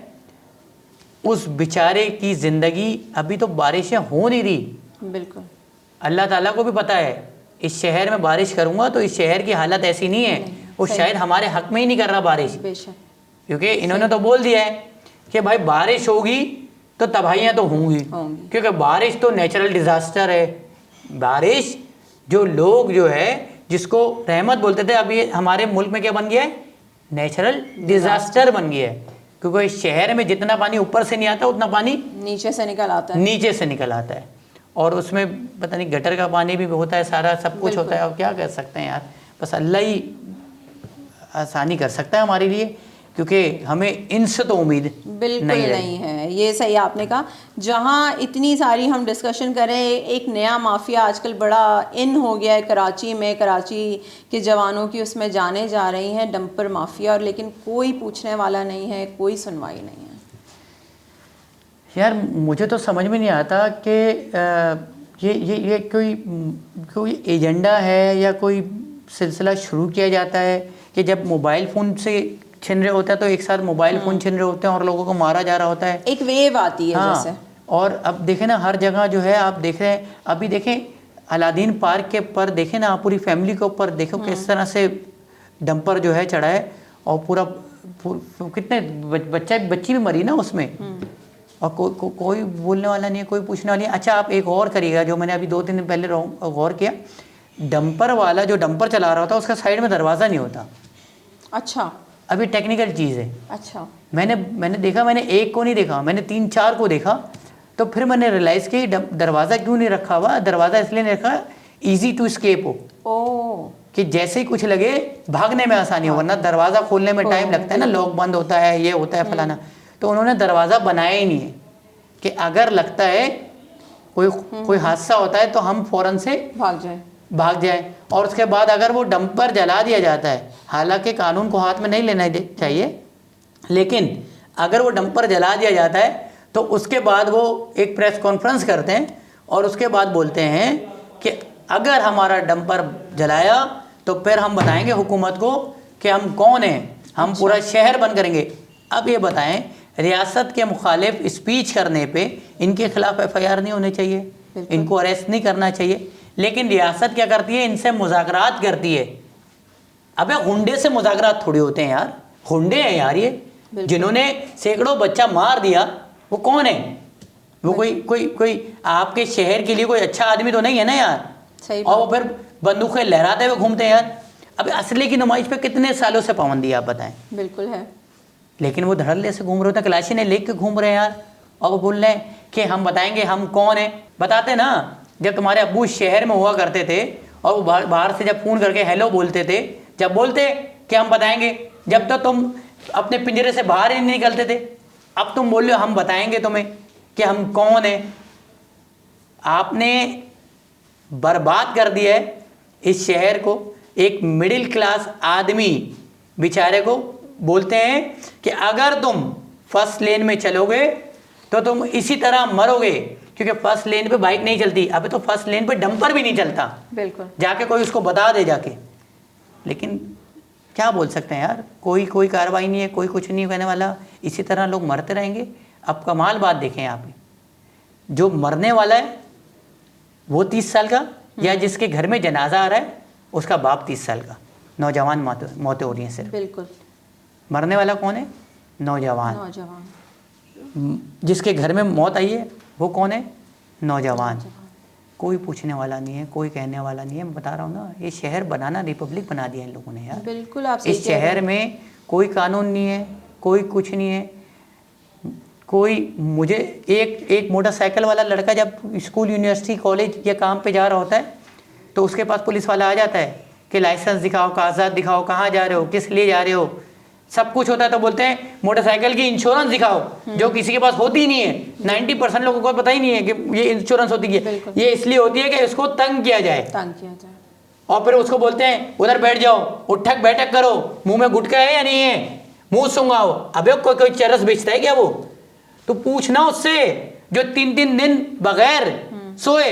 Speaker 2: उस बेचारे की ज़िंदगी, अभी तो बारिशें हो नहीं रही।
Speaker 1: बिल्कुल।
Speaker 2: अल्लाह ताला को भी पता है इस शहर में बारिश करूँगा तो इस शहर की हालत ऐसी नहीं है। वो शायद हमारे हक में ही नहीं कर रहा बारिश, क्योंकि इन्होंने तो बोल दिया है कि भाई बारिश होगी तो तबाहियाँ तो होंगी, क्योंकि बारिश तो नेचुरल डिज़ास्टर है। बारिश जो लोग जो है जिसको रहमत बोलते थे, अभी हमारे मुल्क में क्या बन गया है? नेचुरल डिज़ास्टर बन गया है। क्योंकि इस शहर में जितना पानी ऊपर से नहीं आता उतना पानी
Speaker 1: नीचे से निकल आता है, और उसमें पता नहीं गटर का पानी भी होता है, सारा सब कुछ होता है। अब क्या कर सकते हैं यार, बस अल्लाह ही आसानी कर सकता है हमारे लिए, क्योंकि हमें इनसे तो उम्मीद बिल्कुल नहीं है। ये सही आपने कहा। जहाँ इतनी सारी हम डिस्कशन करें, एक नया माफिया आजकल बड़ा इन हो गया है कराची में, कराची के जवानों की उसमें जाने जा रही हैं, डंपर माफिया, और लेकिन कोई पूछने वाला नहीं है, कोई सुनवाई नहीं है।
Speaker 2: यार मुझे तो समझ में नहीं आता कि ये कोई एजेंडा है या कोई सिलसिला शुरू किया जाता है कि जब मोबाइल फ़ोन से छिन रहे होता है तो एक साथ मोबाइल फ़ोन छिन रहे होते हैं और लोगों को मारा जा रहा होता है,
Speaker 1: एक वेव आती है।
Speaker 2: हाँ,
Speaker 1: जैसे
Speaker 2: और अब देखें ना हर जगह जो है, आप देख रहे हैं, अभी देखें अलादीन पार्क के ऊपर देखें ना, आप पूरी फैमिली के ऊपर देखो किस तरह से डंपर जो है चढ़ा है, और पूरा कितने बच्ची भी मरी ना उसमें, और कोई बोलने वाला नहीं है, कोई पूछने वाला नहीं है। अच्छा आप एक और करिएगा, जो मैंने अभी 2-3 दिन पहले गौर किया, डंपर वाला जो डंपर चला रहा होता उसका साइड में दरवाज़ा नहीं होता।
Speaker 1: अच्छा,
Speaker 2: अभी टेक्निकल चीज़ है।
Speaker 1: अच्छा,
Speaker 2: मैंने देखा, मैंने एक को नहीं देखा, मैंने 3-4 को देखा तो फिर मैंने रियलाइज़ किया दरवाज़ा क्यों नहीं रखा हुआ, दरवाज़ा इसलिए नहीं रखा ईजी टू स्केप हो,
Speaker 1: ओ
Speaker 2: कि जैसे ही कुछ लगे भागने में आसानी हो, वरना दरवाज़ा खोलने में टाइम लगता है ना, लॉक बंद होता है, ये होता है फलाना। तो उन्होंने दरवाज़ा बनाया ही नहीं है कि अगर लगता है कोई हादसा होता है तो हम फ़ौरन से भाग जाए। और उसके बाद अगर वो डंपर जला दिया जाता है, हालांकि कानून को हाथ में नहीं लेना चाहिए, लेकिन अगर वो डंपर जला दिया जाता है तो उसके बाद वो एक प्रेस कॉन्फ्रेंस करते हैं और उसके बाद बोलते हैं कि अगर हमारा डंपर जलाया तो फिर हम बताएंगे हुकूमत को कि हम कौन हैं, हम पूरा शहर बंद करेंगे। अब ये बताएं, रियासत के मुखालिफ स्पीच करने पे इनके खिलाफ FIR नहीं होने चाहिए, इनको अरेस्ट नहीं करना चाहिए, लेकिन रियासत क्या करती है, इनसे मुज़ाकरात करती है। अबे गुंडे से मुज़ाकरात थोड़ी होते हैं यार, गुंडे हैं यार ये, जिन्होंने सैकड़ों बच्चा मार दिया, वो कौन है? वो कोई आपके शहर के लिए कोई अच्छा आदमी तो नहीं है ना यार। और वो फिर बंदूकें लहराते हुए घूमते हैं यार। अब असली की नुमाइश पे कितने सालों से पाबंदी आप बताएं?
Speaker 1: बिल्कुल है,
Speaker 2: लेकिन वो धड़ल्ले से घूम रहे होते हैं, क्लाशी ने लेके घूम रहे हैं यार, और वो बोल रहे हैं कि हम बताएंगे हम कौन है। बताते ना, जब तुम्हारे अब्बू शहर में हुआ करते थे और वो बाहर से जब फ़ोन करके हेलो बोलते थे, जब बोलते कि हम बताएंगे, जब तो तुम अपने पिंजरे से बाहर ही नहीं निकलते थे। अब तुम बोल रहे हो हम बताएंगे तुम्हें कि हम कौन है। आपने बर्बाद कर दिया है इस शहर को। एक मिडिल क्लास आदमी बेचारे को बोलते हैं कि अगर तुम फर्स्ट लेन में चलोगे तो तुम इसी तरह मरोगे, क्योंकि फर्स्ट लेन पे बाइक नहीं चलती। अबे तो फर्स्ट लेन पे डंपर भी नहीं चलता,
Speaker 1: बिल्कुल,
Speaker 2: जाके कोई उसको बता दे जाके। लेकिन क्या बोल सकते हैं यार, कोई कार्रवाई नहीं है, कोई कुछ नहीं कहने वाला, इसी तरह लोग मरते रहेंगे। अब कमाल बात देखें यहाँ पे, जो मरने वाला है वो 30 साल का, या जिसके घर में जनाजा आ रहा है उसका बाप 30 साल का। नौजवान मौतें हो रही हैं सिर्फ।
Speaker 1: बिल्कुल,
Speaker 2: मरने वाला कौन है? नौजवान। जिसके घर में मौत आई है वो कौन है? नौजवान। कोई पूछने वाला नहीं है, कोई कहने वाला नहीं है। मैं बता रहा हूँ ना, ये शहर बनाना रिपब्लिक बना दिया इन लोगों ने यार।
Speaker 1: बिल्कुल, आप
Speaker 2: इस शहर में कोई कानून नहीं है, कोई कुछ नहीं है। कोई मुझे एक मोटरसाइकिल वाला लड़का जब स्कूल, यूनिवर्सिटी, कॉलेज या काम पे जा रहा होता है तो उसके पास पुलिस वाला आ जाता है कि लाइसेंस दिखाओ, कागजात दिखाओ, कहाँ जा रहे हो, किस लिए जा रहे हो, सब कुछ होता है। तो बोलते हैं मोटरसाइकिल की इंश्योरेंस दिखाओ, जो किसी के पास होती ही नहीं है। 90% लोगों को पता ही नहीं है कि ये इंश्योरेंस होती है। ये इसलिए होती है कि इसको तंग किया जाए। और फिर उसको बोलते हैं उधर बैठ जाओ, उठक बैठक करो, मुंह में गुटका है या नहीं है, मुंह सुंगाओ। अबे कोई चरस बेचता है क्या वो? तो पूछना उससे जो 3-3 दिन बगैर सोए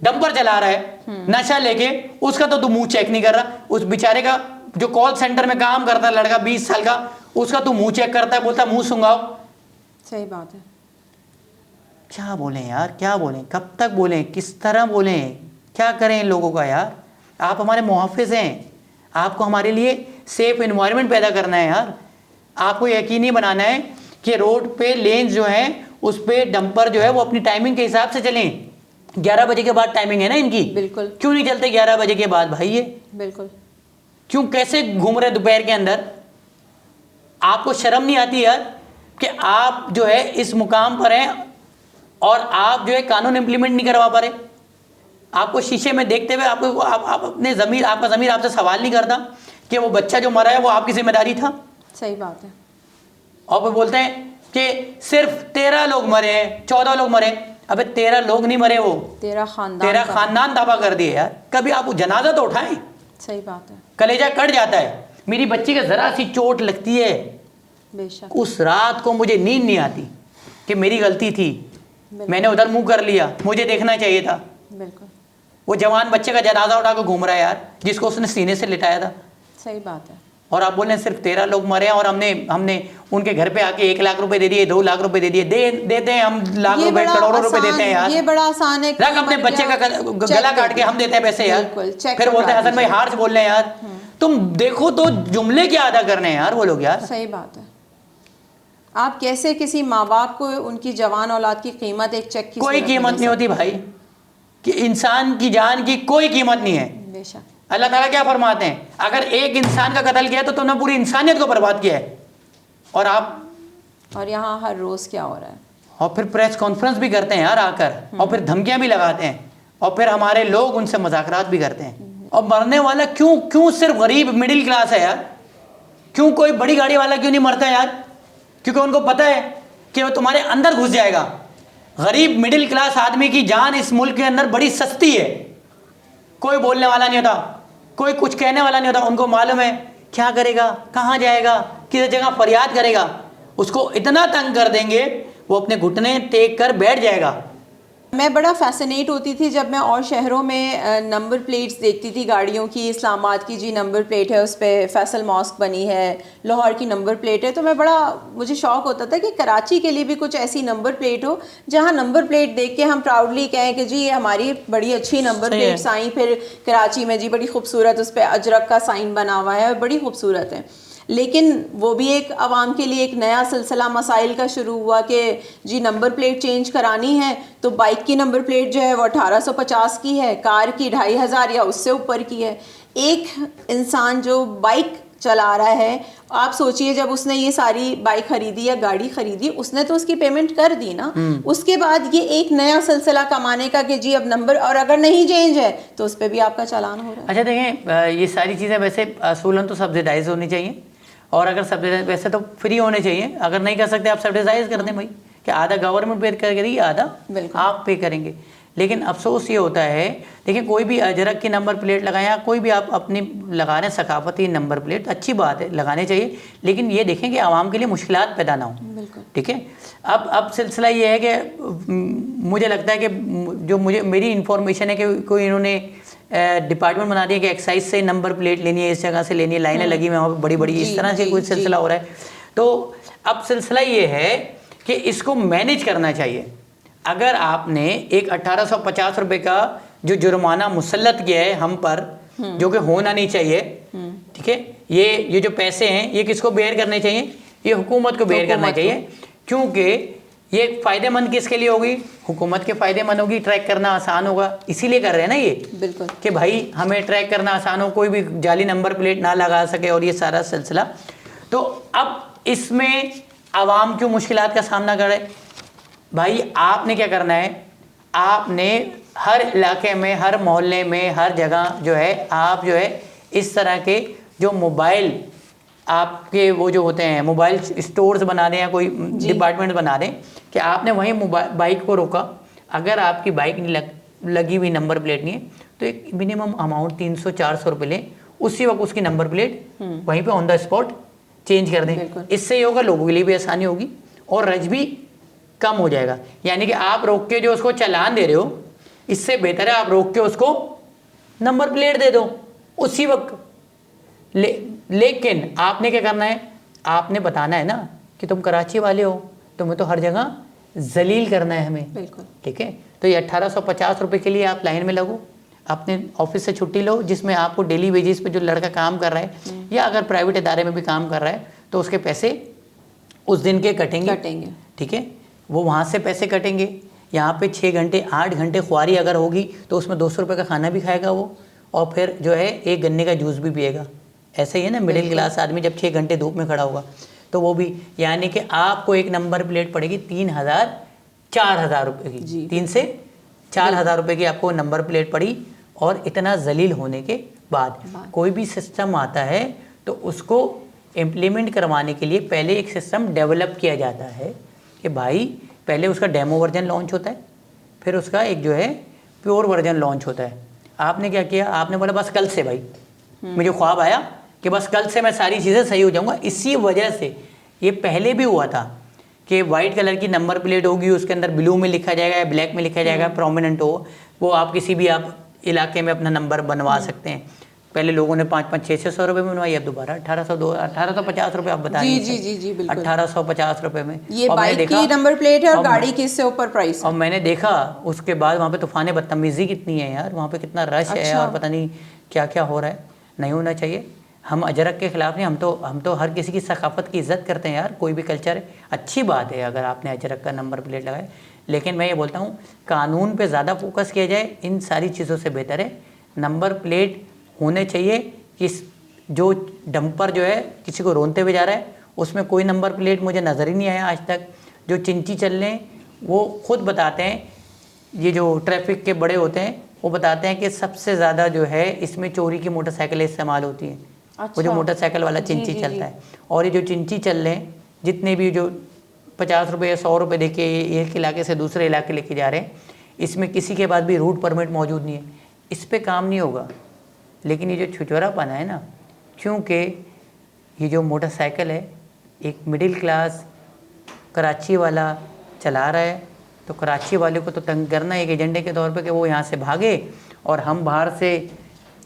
Speaker 2: डंपर चला रहा है नशा लेके, उसका तो तू मुंह चेक नहीं कर रहा। उस बेचारे का जो कॉल सेंटर में काम करता है लड़का 20 साल का, उसका तू मुंह चेक करता है, बोलता मुंह सुंगाओ।
Speaker 1: सही बात है।
Speaker 2: क्या बोलें यार, क्या बोलें, कब तक बोलें, किस तरह बोलें, क्या करें इन लोगों का यार। आप हमारे मुहाफिज हैं, आपको हमारे लिए सेफ एनवायरनमेंट पैदा करना है यार। आपको यकीनी बनाना है कि रोड पे लेन्स जो हैं उस पे डंपर जो है वो अपनी टाइमिंग के हिसाब से चलें। 11 बजे के बाद टाइमिंग है ना इनकी।
Speaker 1: बिल्कुल।
Speaker 2: क्यों नहीं चलते 11 बजे के बाद भाई ये?
Speaker 1: बिल्कुल।
Speaker 2: क्यों, कैसे घूम रहे दोपहर के अंदर? आपको शर्म नहीं आती यार कि आप जो है इस मुकाम पर हैं और आप जो है कानून इंप्लीमेंट नहीं करवा पा रहे? आपको शीशे में देखते हुए आपको आप अपने ज़मीर, आपका ज़मीर आपसे सवाल नहीं करता कि वो बच्चा जो मरा है वो आपकी जिम्मेदारी था?
Speaker 1: सही बात है।
Speaker 2: और वो बोलते हैं कि सिर्फ 13 लोग मरे हैं, 14 लोग मरे। अबे 13 लोग नहीं मरे, वो तेरा खानदान तबाह कर दिए यार। कभी आप जनाजा तो उठाएं।
Speaker 1: सही बात है।
Speaker 2: कलेजा कट जाता है। मेरी बच्ची के जरा सी चोट लगती है,
Speaker 1: बेशक
Speaker 2: उस रात को मुझे नींद नहीं आती कि मेरी गलती थी, मैंने उधर मुंह कर लिया, मुझे देखना चाहिए था।
Speaker 1: बिल्कुल।
Speaker 2: वो जवान बच्चे का जनाजा उठा के घूम रहा है यार, जिसको उसने सीने से लिटाया था।
Speaker 1: सही बात है।
Speaker 2: और आप बोल रहे हैं सिर्फ 13 लोग मरे हैं और हमने उनके घर पे आके 1 लाख रुपए दे दिए, 2 लाख रुपए दे दिए। देते हैं हम, लाख रुपए, करोड़ों रुपए देते हैं यार।
Speaker 1: ये बड़ा आसान है।
Speaker 2: रख अपने बच्चे का गला काट के हम देते हैं पैसे यार। फिर बोलते हैं हसन भाई हार्श बोल रहे हैं यार। तुम देखो तो जुमले क्या अदा करने हैं यार वो लोग यार।
Speaker 1: सही बात है। आप कैसे किसी माँ बाप को उनकी जवान औलाद की कीमत एक चेक की
Speaker 2: कोई कीमत नहीं होती भाई, कि इंसान की जान की कोई कीमत नहीं है।
Speaker 1: बेशक।
Speaker 2: अल्लाह ताला क्या फरमाते हैं, अगर एक इंसान का कत्ल किया तो तुमने पूरी इंसानियत को बर्बाद किया है। और आप,
Speaker 1: और यहाँ हर रोज़ क्या हो रहा है?
Speaker 2: और फिर प्रेस कॉन्फ्रेंस भी करते हैं यार आकर, और फिर धमकियां भी लगाते हैं, और फिर हमारे लोग उनसे मजाकरात भी करते हैं। और मरने वाला क्यों सिर्फ गरीब मिडिल क्लास है यार? क्यों कोई बड़ी गाड़ी वाला क्यों नहीं मरता यार? क्योंकि उनको पता है कि वो तुम्हारे अंदर घुस जाएगा। गरीब मिडिल क्लास आदमी की जान इस मुल्क के अंदर बड़ी सस्ती है। कोई बोलने वाला नहीं होता, कोई कुछ कहने वाला नहीं होता। उनको मालूम है क्या करेगा, कहाँ जाएगा, किस जगह फरियाद करेगा, उसको इतना तंग कर देंगे वो अपने घुटने टेक कर बैठ जाएगा।
Speaker 1: मैं बड़ा फैसिनेट होती थी जब मैं और शहरों में नंबर प्लेट्स देखती थी गाड़ियों की। इस्लामाबाद की जी नंबर प्लेट है, उस पर फैसल मॉस्क बनी है, लाहौर की नंबर प्लेट है। तो मुझे शौक़ होता था कि कराची के लिए भी कुछ ऐसी नंबर प्लेट हो जहाँ नंबर प्लेट देख के हम प्राउडली कहें कि जी ये हमारी बड़ी अच्छी नंबर प्लेट्स आई। फिर कराची में जी बड़ी खूबसूरत उस पर अजरक का साइन बना हुआ है, बड़ी खूबसूरत है। लेकिन वो भी एक आवाम के लिए एक नया सिलसिला मसाइल का शुरू हुआ कि जी नंबर प्लेट चेंज करानी है तो बाइक की नंबर प्लेट जो है वो 1850 की है, कार की 2500 या उससे ऊपर की है। एक इंसान जो बाइक चला रहा है, आप सोचिए जब उसने ये सारी बाइक खरीदी या गाड़ी खरीदी, उसने तो उसकी पेमेंट कर दी ना। उसके बाद ये एक नया सिलसिला कमाने का कि जी अब नंबर, और अगर नहीं चेंज है तो उस पर भी आपका चालान हो रहा है।
Speaker 2: अच्छा देखें, ये सारी चीज़ें वैसे असूलन तो सब्सिडाइज होनी चाहिए, और अगर सब्सिडाइज वैसे तो फ्री होने चाहिए। अगर नहीं कर सकते आप सब्सिडाइज कर दें भाई, कि आधा गवर्नमेंट पे करेगी, आधा आप पे करेंगे। लेकिन अफसोस ये होता है, देखिए कोई भी अजरक की नंबर प्लेट लगाएं या कोई भी आप अपनी लगा रहे हैं सकाफती नंबर प्लेट, अच्छी बात है, लगाने चाहिए। लेकिन ये देखें कि आवाम के लिए मुश्किलात पैदा ना हो। ठीक है, अब सिलसिला ये है कि मुझे लगता है कि जो मेरी इंफॉर्मेशन है कि कोई इन्होंने डिपार्टमेंट बना दिया कि एक्साइज से नंबर प्लेट लेनी है, इस जगह से लेनी है, लाइनें लगी हुई वहाँ पर बड़ी बड़ी, इस तरह से कोई सिलसिला हो रहा है। तो अब सिलसिला ये है कि इसको मैनेज करना चाहिए। अगर आपने एक 1850 रुपये का जो जुर्माना मुसल्लत किया है हम पर, जो कि होना नहीं चाहिए, ठीक है, ये जो पैसे हैं ये किसको बेयर करने चाहिए? ये हुकूमत को बेयर करना चाहिए। क्योंकि ये फ़ायदेमंद किसके लिए होगी? हुकूमत के फ़ायदेमंद होगी, ट्रैक करना आसान होगा। इसीलिए कर रहे हैं ना ये, बिल्कुल, कि भाई हमें ट्रैक करना आसान हो, कोई भी जाली नंबर प्लेट ना लगा सके, और ये सारा सिलसिला। तो अब इसमें आवाम क्यों मुश्किलात का सामना कर रहे हैं? भाई आपने क्या करना है, आपने हर इलाके में, हर मोहल्ले में, हर जगह जो है आप जो है इस तरह के जो मोबाइल आपके वो जो होते हैं मोबाइल स्टोर्स बना दें या कोई डिपार्टमेंट बना दें कि आपने वहीं बाइक को रोका। अगर आपकी बाइक नहीं लगी हुई, नंबर प्लेट नहीं है, तो एक मिनिमम अमाउंट 300-400 रुपये लें, उसी वक्त उसकी नंबर प्लेट वहीं पे ऑन द स्पॉट चेंज कर दें। इससे ये होगा लोगों के लिए भी आसानी होगी और रज भी कम हो जाएगा। यानी कि आप रोक के जो उसको चालान दे रहे हो, इससे बेहतर है आप रोक के उसको नंबर प्लेट दे दो उसी वक्त। लेकिन आपने क्या करना है, आपने बताना है ना कि तुम कराची वाले हो, तुम्हें तो हर जगह जलील करना है हमें। बिल्कुल ठीक है, तो ये 1850 रुपये के लिए आप लाइन में लगो, अपने ऑफिस से छुट्टी लो, जिसमें आपको डेली वेजेस पे जो लड़का काम कर रहा है या अगर प्राइवेट इदारे में भी काम कर रहा है तो उसके पैसे उस दिन के कटेंगे। ठीक है, वो वहाँ से पैसे कटेंगे। यहाँ पे 6 घंटे 8 घंटे ख्वारी अगर होगी तो उसमें 200 रुपये का खाना भी खाएगा वो, और फिर जो है एक गन्ने का जूस भी पिएगा। ऐसे ही है ना, मिडिल क्लास आदमी जब 6 घंटे धूप में खड़ा होगा तो वो भी, यानी कि आपको एक नंबर प्लेट पड़ेगी 3,000-4,000 रुपये की, 3 से 4,000 रुपये की आपको नंबर प्लेट पड़ी। और इतना जलील होने के बाद कोई भी सिस्टम आता है तो उसको इम्प्लीमेंट करवाने के लिए पहले एक सिस्टम डेवलप किया जाता है कि भाई पहले उसका डेमो वर्जन लॉन्च होता है, फिर उसका एक जो है प्योर वर्जन लॉन्च होता है। आपने क्या किया, आपने बोला बस कल से भाई मुझे ख्वाब आया कि बस कल से मैं सारी चीज़ें सही हो जाऊंगा। इसी वजह से ये पहले भी हुआ था कि वाइट कलर की नंबर प्लेट होगी, उसके अंदर ब्लू में लिखा जाएगा या ब्लैक में लिखा जाएगा, प्रोमिनेंट हो, वो आप किसी भी आप इलाके में अपना नंबर बनवा सकते हैं। पहले लोगों ने 500-600 रुपये में बनवाई, अब दोबारा 1850 रुपये आप बता दीजिए। 1850 रुपये में
Speaker 1: ये बाइक की नंबर प्लेट है और गाड़ी की इससे ऊपर प्राइस है।
Speaker 2: और मैंने देखा उसके बाद वहाँ पे तूफान बदतमीज़ी कितनी है यार, वहाँ पे कितना रश है और पता नहीं क्या क्या हो रहा है। नहीं होना चाहिए। हम अजरक के ख़िलाफ़ नहीं, हम तो हर किसी की सकाफ़त की इज़्ज़त करते हैं यार, कोई भी कल्चर है, अच्छी बात है अगर आपने अजरक का नंबर प्लेट लगाए। लेकिन मैं ये बोलता हूँ कानून पे ज़्यादा फोकस किया जाए, इन सारी चीज़ों से बेहतर है नंबर प्लेट होने चाहिए। कि जो डंपर जो है किसी को रोनते हुए जा रहा है उसमें कोई नंबर प्लेट मुझे नज़र ही नहीं आया आज तक। जो चिंची चल रहे हैं वो खुद बताते हैं, ये जो ट्रैफिक के बड़े होते हैं वो बताते हैं कि सबसे ज़्यादा जो है इसमें चोरी की मोटरसाइकिलें इस्तेमाल होती हैं। वो जो मोटरसाइकिल वाला चिंची चलता है, और ये जो चिंची चल रहे हैं जितने भी जो 50 रुपये या 100 रुपये दे के एक इलाके से दूसरे इलाके लेके जा रहे हैं, इसमें किसी के पास भी रूट परमिट मौजूद नहीं है, इस पे काम नहीं होगा। लेकिन ये जो छुछोरापन है ना, क्योंकि ये जो मोटरसाइकिल है एक मिडिल क्लास कराची वाला चला रहा है, तो कराची वाले को तो तंग करना एक एजेंडे के तौर पे कि वो यहाँ से भागे और हम बाहर से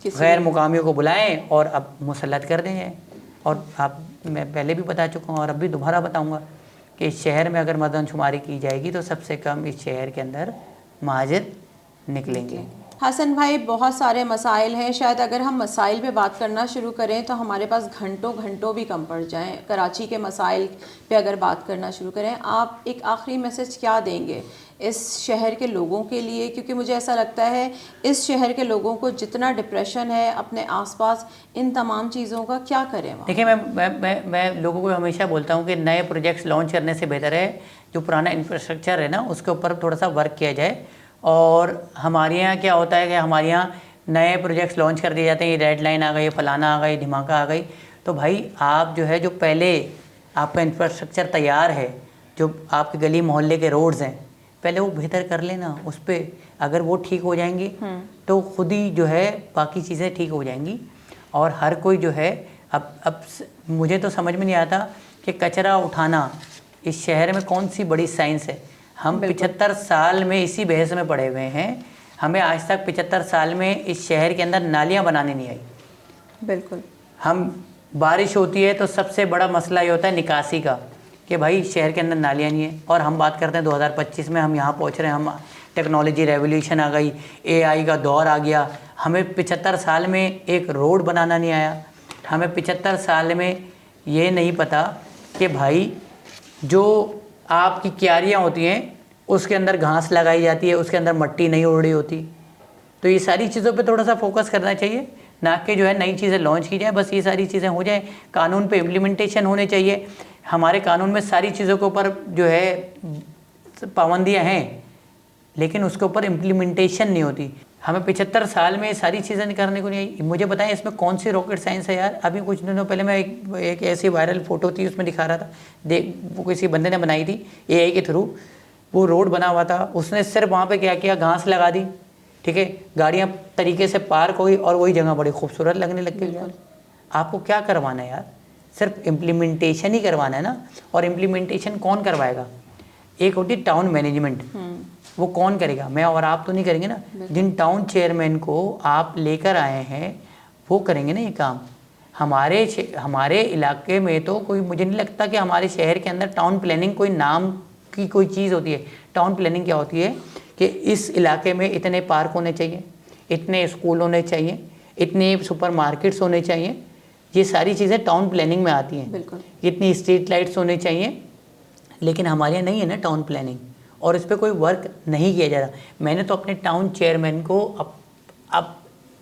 Speaker 2: गैर मुकामियों को बुलाएं और अब मुसल्लत कर दें। और आप, मैं पहले भी बता चुका हूँ और अब भी दोबारा बताऊँगा कि इस शहर में अगर मर्दमशुमारी की जाएगी तो सबसे कम इस शहर के अंदर महाजिर निकलेंगे।
Speaker 1: हसन भाई, बहुत सारे मसाइल हैं, शायद अगर हम मसाइल पे बात करना शुरू करें तो हमारे पास घंटों घंटों भी कम पड़ जाएं। कराची के मसाइल पे अगर बात करना शुरू करें, आप एक आखिरी मैसेज क्या देंगे इस शहर के लोगों के लिए? क्योंकि मुझे ऐसा लगता है इस शहर के लोगों को जितना डिप्रेशन है अपने आसपास, इन तमाम चीज़ों का क्या करें?
Speaker 2: देखिए, मैं लोगों को हमेशा बोलता हूँ कि नए प्रोजेक्ट्स लॉन्च करने से बेहतर है जो पुराना इंफ्रास्ट्रक्चर है ना उसके ऊपर थोड़ा सा वर्क किया जाए। और हमारे यहाँ क्या होता है कि हमारे यहाँ नए प्रोजेक्ट्स लॉन्च कर दिए जाते हैं, ये रेड लाइन आ गई, फलाना आ गई, धमाका आ गई, तो भाई आप जो है जो पहले आपका इंफ्रास्ट्रक्चर तैयार है, जो आपके गली मोहल्ले के रोड्स हैं, पहले वो बेहतर कर लेना। उस पर अगर वो ठीक हो जाएंगी तो खुद ही जो है बाकी चीज़ें ठीक हो जाएंगी। और हर कोई जो है अब मुझे तो समझ में नहीं आता कि कचरा उठाना इस शहर में कौन सी बड़ी साइंस है। हम 75 साल में इसी बहस में पड़े हुए हैं, हमें आज तक 75 साल में इस शहर के अंदर नालियाँ बनाने नहीं आई।
Speaker 1: बिल्कुल।
Speaker 2: हम बारिश होती है तो सबसे बड़ा मसला ये होता है निकासी का, कि भाई शहर के अंदर नालियाँ नहीं है। और हम बात करते हैं 2025 में, हम यहाँ पहुँच रहे हैं, हम टेक्नोलॉजी रेवोल्यूशन आ गई, AI का दौर आ गया, हमें 75 साल में एक रोड बनाना नहीं आया। हमें 75 साल में ये नहीं पता कि भाई जो आपकी क्यारियाँ होती हैं उसके अंदर घास लगाई जाती है, उसके अंदर मट्टी नहीं उड़ रही होती। तो ये सारी चीज़ों पे थोड़ा सा फोकस करना चाहिए, ना कि जो है नई चीज़ें लॉन्च की जाए, बस ये सारी चीज़ें हो जाएं। कानून पे इम्प्लीमेंटेशन होने चाहिए। हमारे कानून में सारी चीज़ों के ऊपर जो है पाबंदियाँ हैं, लेकिन उसके ऊपर इम्प्लीमेंटेशन नहीं होती। हमें 75 साल में सारी चीज़ें करने को नहीं आई। मुझे बताएं इसमें कौन सी रॉकेट साइंस है यार। अभी कुछ दिनों पहले मैं एक ऐसी वायरल फ़ोटो थी, उसमें दिखा रहा था, देख वो किसी बंदे ने बनाई थी AI के थ्रू, वो रोड बना हुआ था, उसने सिर्फ वहाँ पे क्या किया, घास लगा दी, ठीक है, गाड़ियाँ तरीके से पार्क हो गई और वही जगह बड़ी खूबसूरत लगने लग गई। यार आपको क्या करवाना है यार, सिर्फ इम्प्लीमेंटेशन ही करवाना है ना। और इम्प्लीमेंटेशन कौन करवाएगा? एक होती है टाउन मैनेजमेंट, वो कौन करेगा? मैं और आप तो नहीं करेंगे ना। जिन टाउन चेयरमैन को आप लेकर आए हैं वो करेंगे ना ये काम। हमारे इलाके में तो कोई, मुझे नहीं लगता कि हमारे शहर के अंदर टाउन प्लानिंग कोई नाम की कोई चीज़ होती है। टाउन प्लानिंग क्या होती है कि इस इलाके में इतने पार्क होने चाहिए, इतने स्कूल होने चाहिए, इतने सुपर मार्केट्स होने चाहिए, ये सारी चीज़ें टाउन प्लानिंग में आती हैं। इतनी स्ट्रीट लाइट्स होने चाहिए, लेकिन हमारे यहाँ नहीं है ना टाउन प्लानिंग, और इस पर कोई वर्क नहीं किया जा रहा। मैंने तो अपने टाउन चेयरमैन को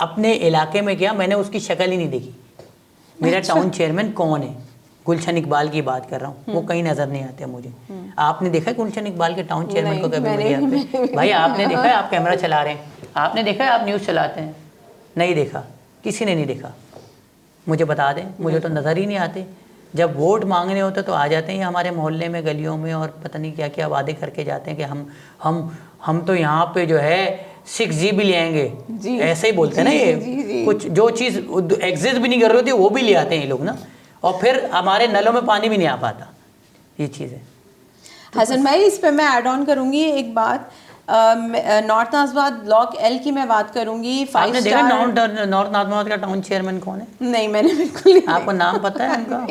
Speaker 2: अपने इलाके में किया, मैंने उसकी शक्ल ही नहीं देखी। मेरा टाउन चेयरमैन कौन है? गुलशन इकबाल की बात कर रहा हूँ, वो कहीं नज़र नहीं आते मुझे। आपने देखा है गुलशन इकबाल के टाउन चेयरमैन को कभी मीडिया पे? भाई आपने देखा है, आप कैमरा चला रहे हैं, आपने देखा है, आप न्यूज़ चलाते हैं, नहीं देखा, किसी ने नहीं देखा। मुझे बता दें, मुझे तो नज़र ही नहीं आते। जब वोट मांगने होते तो आ जाते हैं हमारे मोहल्ले में, गलियों में, और पता नहीं क्या क्या वादे करके जाते हैं कि हम तो यहाँ पे जो है 6G ले आएंगे, ऐसे ही बोलते हैं ना ये। कुछ जो चीज़ एग्जिस्ट भी नहीं कर रही होती वो भी ले आते हैं ये लोग ना, और फिर हमारे नलों में पानी भी नहीं आ पाता। ये चीज़ है।
Speaker 1: हसन भाई, इस पर मैं ऐड ऑन करूँगी एक बात। नॉर्थ नाज़िमाबाद ब्लॉक L की मैं बात करूंगी।
Speaker 2: आपने देखा नॉर्थ नाज़िमाबाद का टाउन चेयरमैन कौन है?
Speaker 1: नहीं, मैंने बिल्कुल नहीं।
Speaker 2: आपको नाम पता है उनका?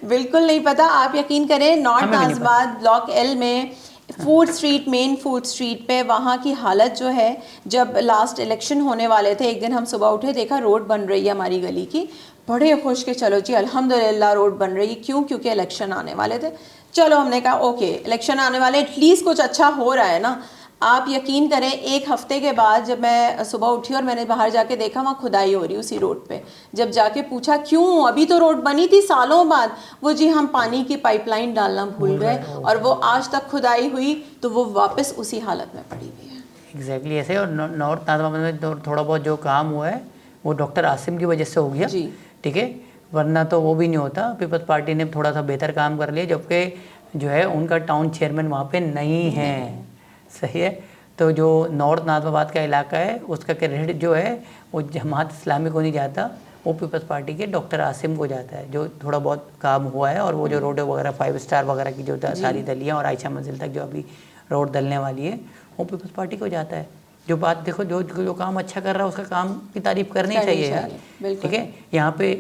Speaker 1: बिल्कुल नहीं पता। आप यकीन करें, नॉर्थ नाज़िमाबाद ब्लॉक L में food street, main food street पे वहाँ की हालत जो है, जब लास्ट इलेक्शन होने वाले थे, एक दिन हम सुबह उठे, देखा रोड बन रही है हमारी गली की, बड़े खुश के चलो जी अल्हम्दुलिल्लाह रोड बन रही। क्यों? क्योंकि इलेक्शन आने वाले थे। चलो हमने कहा ओके, इलेक्शन आने वाले, एटलीस्ट कुछ अच्छा हो रहा है ना। आप यकीन करें, एक हफ्ते के बाद जब मैं सुबह उठी और मैंने बाहर जाके देखा वहाँ खुदाई हो रही उसी रोड पे, जब जाके पूछा क्यों, अभी तो रोड बनी थी सालों बाद, वो जी हम पानी की पाइपलाइन डालना भूल गए और वो आज तक खुदाई हुई तो वो वापस उसी हालत में पड़ी हुई है।
Speaker 2: एग्जैक्टली ऐसे। और नॉर्थ नाथबाद में तो थोड़ा बहुत जो काम हुआ है वो डॉक्टर आसिम की वजह से हो गया,
Speaker 1: जी।
Speaker 2: ठीक है, वरना तो वो भी नहीं होता। पीपल्स पार्टी ने थोड़ा सा बेहतर काम कर लिया, जबकि जो है उनका टाउन चेयरमैन वहाँ पे नहीं है, सही है। तो जो नॉर्थ नाथबाद का इलाका है उसका क्रेडिट जो है वो जमात इस्लामी को नहीं जाता, वो पीपल्स पार्टी के डॉक्टर आसिम को जाता है, जो थोड़ा बहुत काम हुआ है। और वो जो रोड वगैरह 5 स्टार वगैरह की जो सारी दलियाँ और आयशा मंजिल तक जो अभी रोड डलने वाली है वो पीपल्स पार्टी को जाता है। जो बात देखो, जो काम अच्छा कर रहा है उसका काम की तारीफ करनी चाहिए यार, ठीक है। यहाँ पे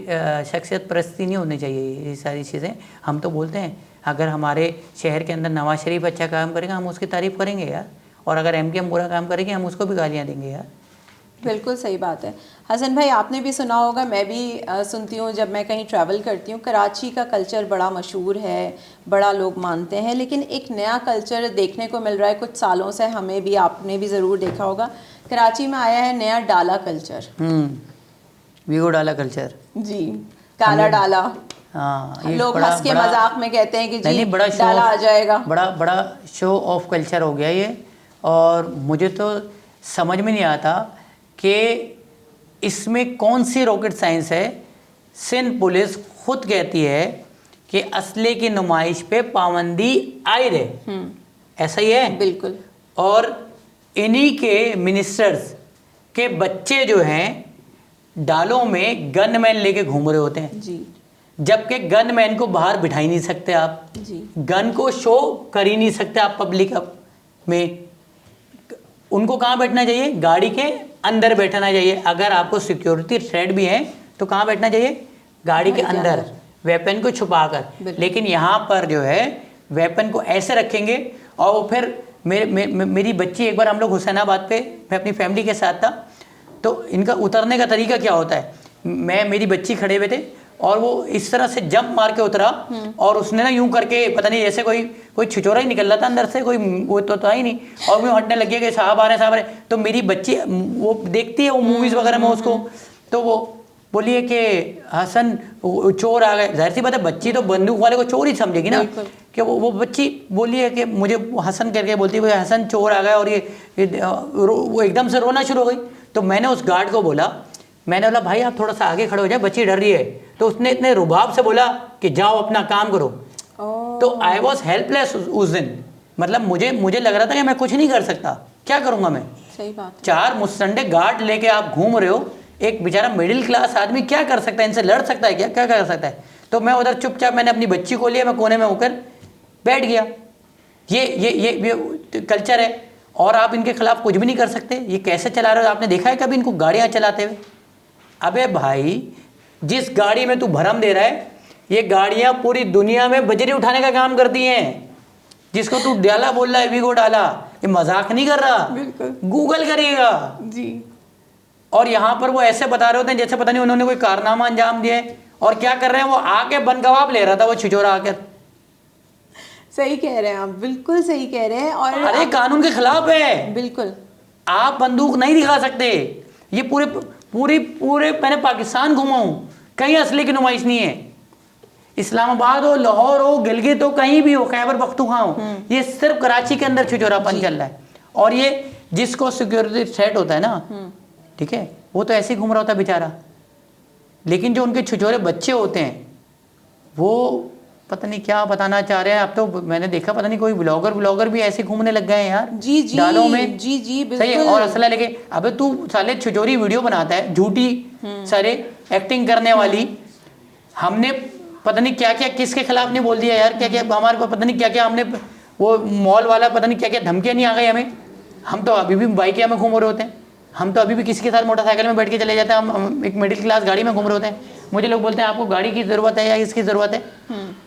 Speaker 2: शख्सियत परस्ती नहीं होनी चाहिए, ये सारी चीज़ें। हम तो बोलते हैं अगर हमारे शहर के अंदर नवाज शरीफ अच्छा काम करेगा हम उसकी तारीफ़ करेंगे यार, और अगर एमकेएम बुरा काम करेंगे हम उसको भी गालियाँ देंगे यार।
Speaker 1: बिल्कुल सही बात है। हसन भाई, आपने भी सुना होगा, मैं भी सुनती हूँ जब मैं कहीं ट्रैवल करती हूँ, कराची का कल्चर बड़ा मशहूर है, बड़ा लोग मानते हैं, लेकिन एक नया कल्चर देखने को मिल रहा है कुछ सालों से, हमें भी, आपने भी ज़रूर देखा होगा, कराची में आया है नया डाला कल्चर।
Speaker 2: वीगो डाला कल्चर,
Speaker 1: जी, काला डाला।
Speaker 2: हाँ,
Speaker 1: लोग हंस के मजाक में कहते हैं कि जी
Speaker 2: बड़ा
Speaker 1: डाला आ जाएगा।
Speaker 2: बड़ा शो ऑफ कल्चर हो गया ये। और मुझे तो समझ में नहीं आता कि इसमें कौन सी रॉकेट साइंस है। सिंध पुलिस खुद कहती है कि असले की नुमाइश पे पाबंदी आयद है, ऐसा ही है
Speaker 1: बिल्कुल।
Speaker 2: और इन्हीं के मिनिस्टर्स के बच्चे जो हैं डालों में गनमैन लेके घूम रहे होते हैं
Speaker 1: जी,
Speaker 2: जबकि गनमैन को बाहर बिठा ही नहीं सकते आप
Speaker 1: जी,
Speaker 2: गन को शो कर ही नहीं सकते आप पब्लिक में। उनको कहाँ बैठना चाहिए? गाड़ी के अंदर बैठना चाहिए। अगर आपको सिक्योरिटी थ्रेट भी है तो कहाँ बैठना चाहिए? गाड़ी के अंदर, वेपन को छुपाकर। लेकिन यहाँ पर जो है वेपन को ऐसे रखेंगे। और वो फिर मेरी बच्ची, एक बार हम लोग हुसैनाबाद पे, मैं अपनी फैमिली के साथ था, तो इनका उतरने का तरीका क्या होता है, मेरी बच्ची खड़े हुए थे और वो इस तरह से जंप मार के उतरा और उसने ना यूं करके, पता नहीं जैसे कोई छिचोरा ही निकल रहा था अंदर से, कोई वो तो था ही नहीं, और वो हटने लग गया कि साहब आ रहे हैं, साहब आ रहे हैं। तो मेरी बच्ची वो देखती है वो मूवीज़ वगैरह में उसको, तो वो बोली है कि हसन चोर आ गए। जाहिर सी बात है बच्ची तो बंदूक वाले को चोर ही समझेगी ना, कि वो बच्ची बोली है कि मुझे हसन करके बोलती है हसन चोर आ गया, और ये वो एकदम से रोना शुरू हो गई। तो मैंने उस गार्ड को बोला, मैंने बोला भाई आप थोड़ा सा आगे खड़े हो जाए, बच्ची डर रही है। तो उसने इतने रुबाब से बोला कि जाओ अपना काम करो। तो आई वॉज हेल्पलेस उस दिन, मतलब मुझे लग रहा था कि मैं कुछ नहीं कर सकता, क्या करूँगा मैं।
Speaker 1: सही बात।
Speaker 2: 4 मुस्टंडे गार्ड लेके आप घूम रहे हो, एक बेचारा मिडिल क्लास आदमी क्या कर सकता है, इनसे लड़ सकता है क्या कर सकता है। तो मैं उधर चुपचाप मैंने अपनी बच्ची को लिया, मैं कोने में होकर बैठ गया। ये कल्चर है और आप इनके खिलाफ कुछ भी नहीं कर सकते। ये कैसे चला रहे हो, आपने देखा है कभी इनको गाड़ियाँ चलाते हुए? अबे भाई, जिस गाड़ी में तू भरम दे रहा है, ये गाड़ियाँ पूरी दुनिया में बजरी उठाने का काम करती हैं। जिसको तू डाला बोल रहा है, वीगो डाला, ये मजाक नहीं कर रहा,
Speaker 1: बिल्कुल
Speaker 2: गूगल करिएगा
Speaker 1: जी।
Speaker 2: और यहाँ पर वो ऐसे बता रहे होते हैं जैसे पता नहीं उन्होंने कोई कारनामा अंजाम दिए। और क्या कर रहे हैं, वो आके बन गवाब ले रहा था वो छिचोरा आकर।
Speaker 1: सही कह रहे हैं आप, बिल्कुल सही कह रहे हैं। और
Speaker 2: अरे कानून के खिलाफ है,
Speaker 1: बिल्कुल
Speaker 2: आप बंदूक नहीं दिखा सकते। ये पूरे मैंने पाकिस्तान घूमा हूँ, कहीं असली की नुमाइश नहीं है। इस्लामाबाद हो, लाहौर हो, गिलगित हो, कहीं भी हो, खैबर पख्तूनख्वा हो, ये सिर्फ कराची के अंदर छिचोरापन चल रहा है। और ये जिसको सिक्योरिटी थ्रेट होता है ना, ठीक है, वो तो ऐसे ही घूम रहा होता है बेचारा। लेकिन जो उनके छिचोरे बच्चे होते हैं वो पता नहीं क्या बताना चाह रहे हैं। अब तो मैंने देखा पता नहीं कोई ब्लॉगर भी ऐसे घूमने लग गए हैं यार,
Speaker 1: जी जी
Speaker 2: डालों में।
Speaker 1: जी जी बिल्कुल।
Speaker 2: सही है, और असला लेके। अबे तू साले छिचोरी वीडियो बनाता है, झूठी सारे एक्टिंग करने वाली। हमने पता नहीं क्या क्या किसके खिलाफ नहीं बोल दिया यार, क्या क्या हमारे को पता नहीं क्या क्या हमने, वो मॉल वाला पता नहीं क्या क्या धमकियाँ नहीं आ गई हमें। हम तो अभी भी बाइकिया में घूम रहे होते हैं, हम तो अभी भी किसी के साथ मोटरसाइकिल में बैठ के चले जाते हैं, हम एक मिडिल क्लास गाड़ी में घूम रहे होते हैं। मुझे लोग बोलते हैं आपको गाड़ी की ज़रूरत है या इसकी ज़रूरत है?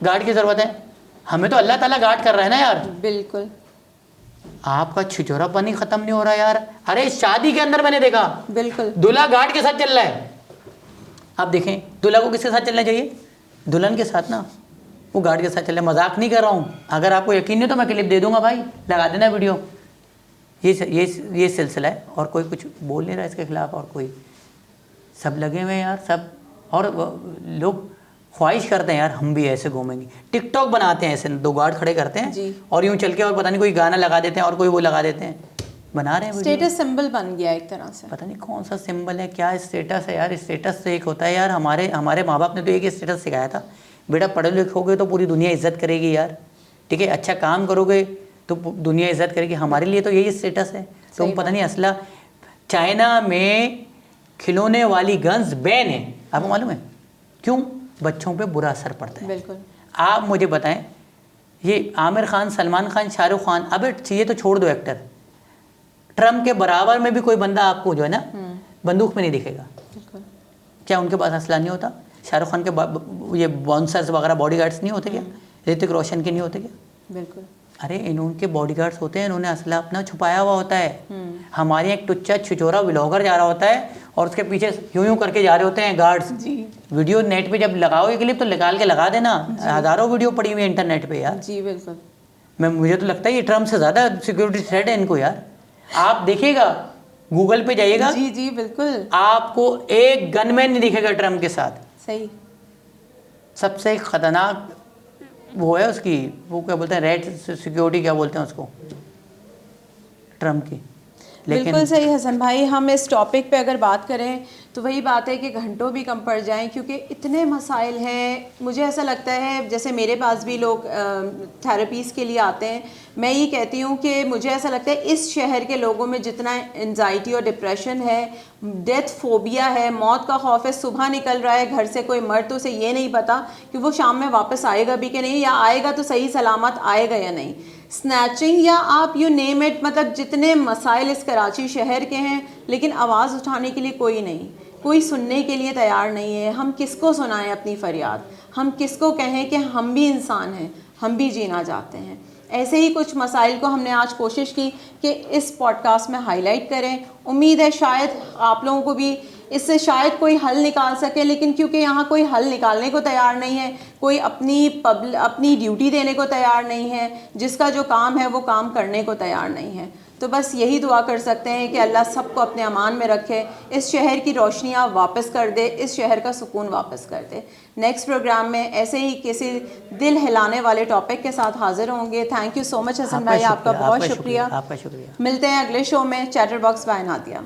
Speaker 2: गार्ड की ज़रूरत है। हमें तो अल्लाह ताला गार्ड कर रहा है ना यार।
Speaker 1: बिल्कुल।
Speaker 2: आपका छिचोरापन ही ख़त्म नहीं हो रहा यार। अरे शादी के अंदर मैंने देखा,
Speaker 1: बिल्कुल
Speaker 2: दूल्हा गार्ड के साथ चल रहा है। आप देखें दूल्हा को किसके साथ चलना चाहिए? दुल्हन के साथ ना, वो गार्ड के साथ चल रहा है। मजाक नहीं कर रहा हूँ, अगर आपको यकीन नहीं तो मैं क्लिप दे दूंगा भाई, लगा देना वीडियो। ये सिलसिला है, और कोई कुछ बोल नहीं रहा इसके खिलाफ, और कोई सब लगे हुए हैं यार सब। और लोग ख्वाहिश करते हैं यार हम भी ऐसे घूमेंगे, टिकटॉक बनाते हैं ऐसे, 2 गार्ड खड़े करते हैं और यूँ चल के, और पता नहीं कोई गाना लगा देते हैं और कोई वो लगा देते हैं, बना रहे हैं
Speaker 1: स्टेटस सिंबल बन गया एक तरह से।
Speaker 2: पता नहीं कौन सा सिंबल है, क्या स्टेटस है यार। स्टेटस तो एक होता है यार, हमारे माँ बाप ने तो एक स्टेटस सिखाया था, बेटा पढ़े लिखोगे तो पूरी दुनिया इज्जत करेगी यार, ठीक है, अच्छा काम करोगे तो दुनिया इज्जत करेगी। हमारे लिए तो यही स्टेटस है। तुम पता नहीं असला, चाइना में खिलौने वाली गन्स बैन है, आपको मालूम है क्यों? बच्चों पे बुरा असर पड़ता है।
Speaker 1: बिल्कुल।
Speaker 2: आप मुझे बताएं, ये आमिर खान, सलमान खान, शाहरुख खान, अब ये तो छोड़ दो एक्टर, ट्रम्प के बराबर में भी कोई बंदा आपको जो है ना बंदूक में नहीं दिखेगा। क्या उनके पास असला नहीं होता? शाहरुख खान के ये बाउंसर्स वगैरह बॉडीगार्ड्स नहीं होते क्या? ऋतिक रोशन के नहीं होते क्या?
Speaker 1: बिल्कुल।
Speaker 2: अरे इनके बॉडीगार्ड्स होते हैं, इन्होंने असला अपना छुपाया हुआ होता है। हमारे एक टुच्चा छिचोरा व्लॉगर जा रहा होता है और उसके पीछे यूं यूं करके जा रहे होते हैं गार्ड्स। वीडियो नेट पे जब लगाओ क्लिप तो निकाल के लगा देना, हज़ारों वीडियो पड़ी हुई है इंटरनेट पे यार।
Speaker 1: जी बिल्कुल।
Speaker 2: मुझे तो लगता है ये ट्रम्प से ज़्यादा सिक्योरिटी थ्रेट है इनको यार। आप देखिएगा, गूगल पे जाइएगा,
Speaker 1: जी जी बिल्कुल,
Speaker 2: आपको एक गनमैन नहीं दिखेगा ट्रम्प के साथ।
Speaker 1: सही।
Speaker 2: सबसे खतरनाक वो है उसकी, वो क्या बोलते हैं, रेड सिक्योरिटी क्या बोलते हैं उसको, ट्रम्प की।
Speaker 1: बिल्कुल सही हसन भाई। हम इस टॉपिक पे अगर बात करें तो वही बात है कि घंटों भी कम पड़ जाएं, क्योंकि इतने मसाइल हैं। मुझे ऐसा लगता है, जैसे मेरे पास भी लोग थेरेपीज़ के लिए आते हैं, मैं ये कहती हूँ कि मुझे ऐसा लगता है इस शहर के लोगों में जितना एंजाइटी और डिप्रेशन है, डेथ फोबिया है, मौत का खौफ है, सुबह निकल रहा है घर से कोई मर्द, तो उसे ये नहीं पता कि वो शाम में वापस आएगा भी कि नहीं, या आएगा तो सही सलामत आएगा या नहीं, स्नैचिंग या आप यू नेम इट, मतलब जितने मसाइल इस कराची शहर के हैं, लेकिन आवाज़ उठाने के लिए कोई नहीं, कोई सुनने के लिए तैयार नहीं है। हम किसको सुनाएं अपनी फरियाद, हम किसको कहें कि हम भी इंसान हैं, हम भी जीना चाहते हैं। ऐसे ही कुछ मसाइल को हमने आज कोशिश की कि इस पॉडकास्ट में हाईलाइट करें। उम्मीद है शायद आप लोगों को भी इससे शायद कोई हल निकाल सके, लेकिन क्योंकि यहाँ कोई हल निकालने को तैयार नहीं है, कोई अपनी ड्यूटी देने को तैयार नहीं है, जिसका जो काम है वो काम करने को तैयार नहीं है, तो बस यही दुआ कर सकते हैं कि अल्लाह सबको अपने अमान में रखे, इस शहर की रोशनियाँ वापस कर दे, इस शहर का सुकून वापस कर दे। नेक्स्ट प्रोग्राम में ऐसे ही किसी दिल हिलाने वाले टॉपिक के साथ हाजिर होंगे। Thank you so much Hasan भाई, आपका बहुत शुक्रिया।
Speaker 2: आपका शुक्रिया।
Speaker 1: मिलते हैं अगले शो में, चैटर बॉक्स बाय नादिया।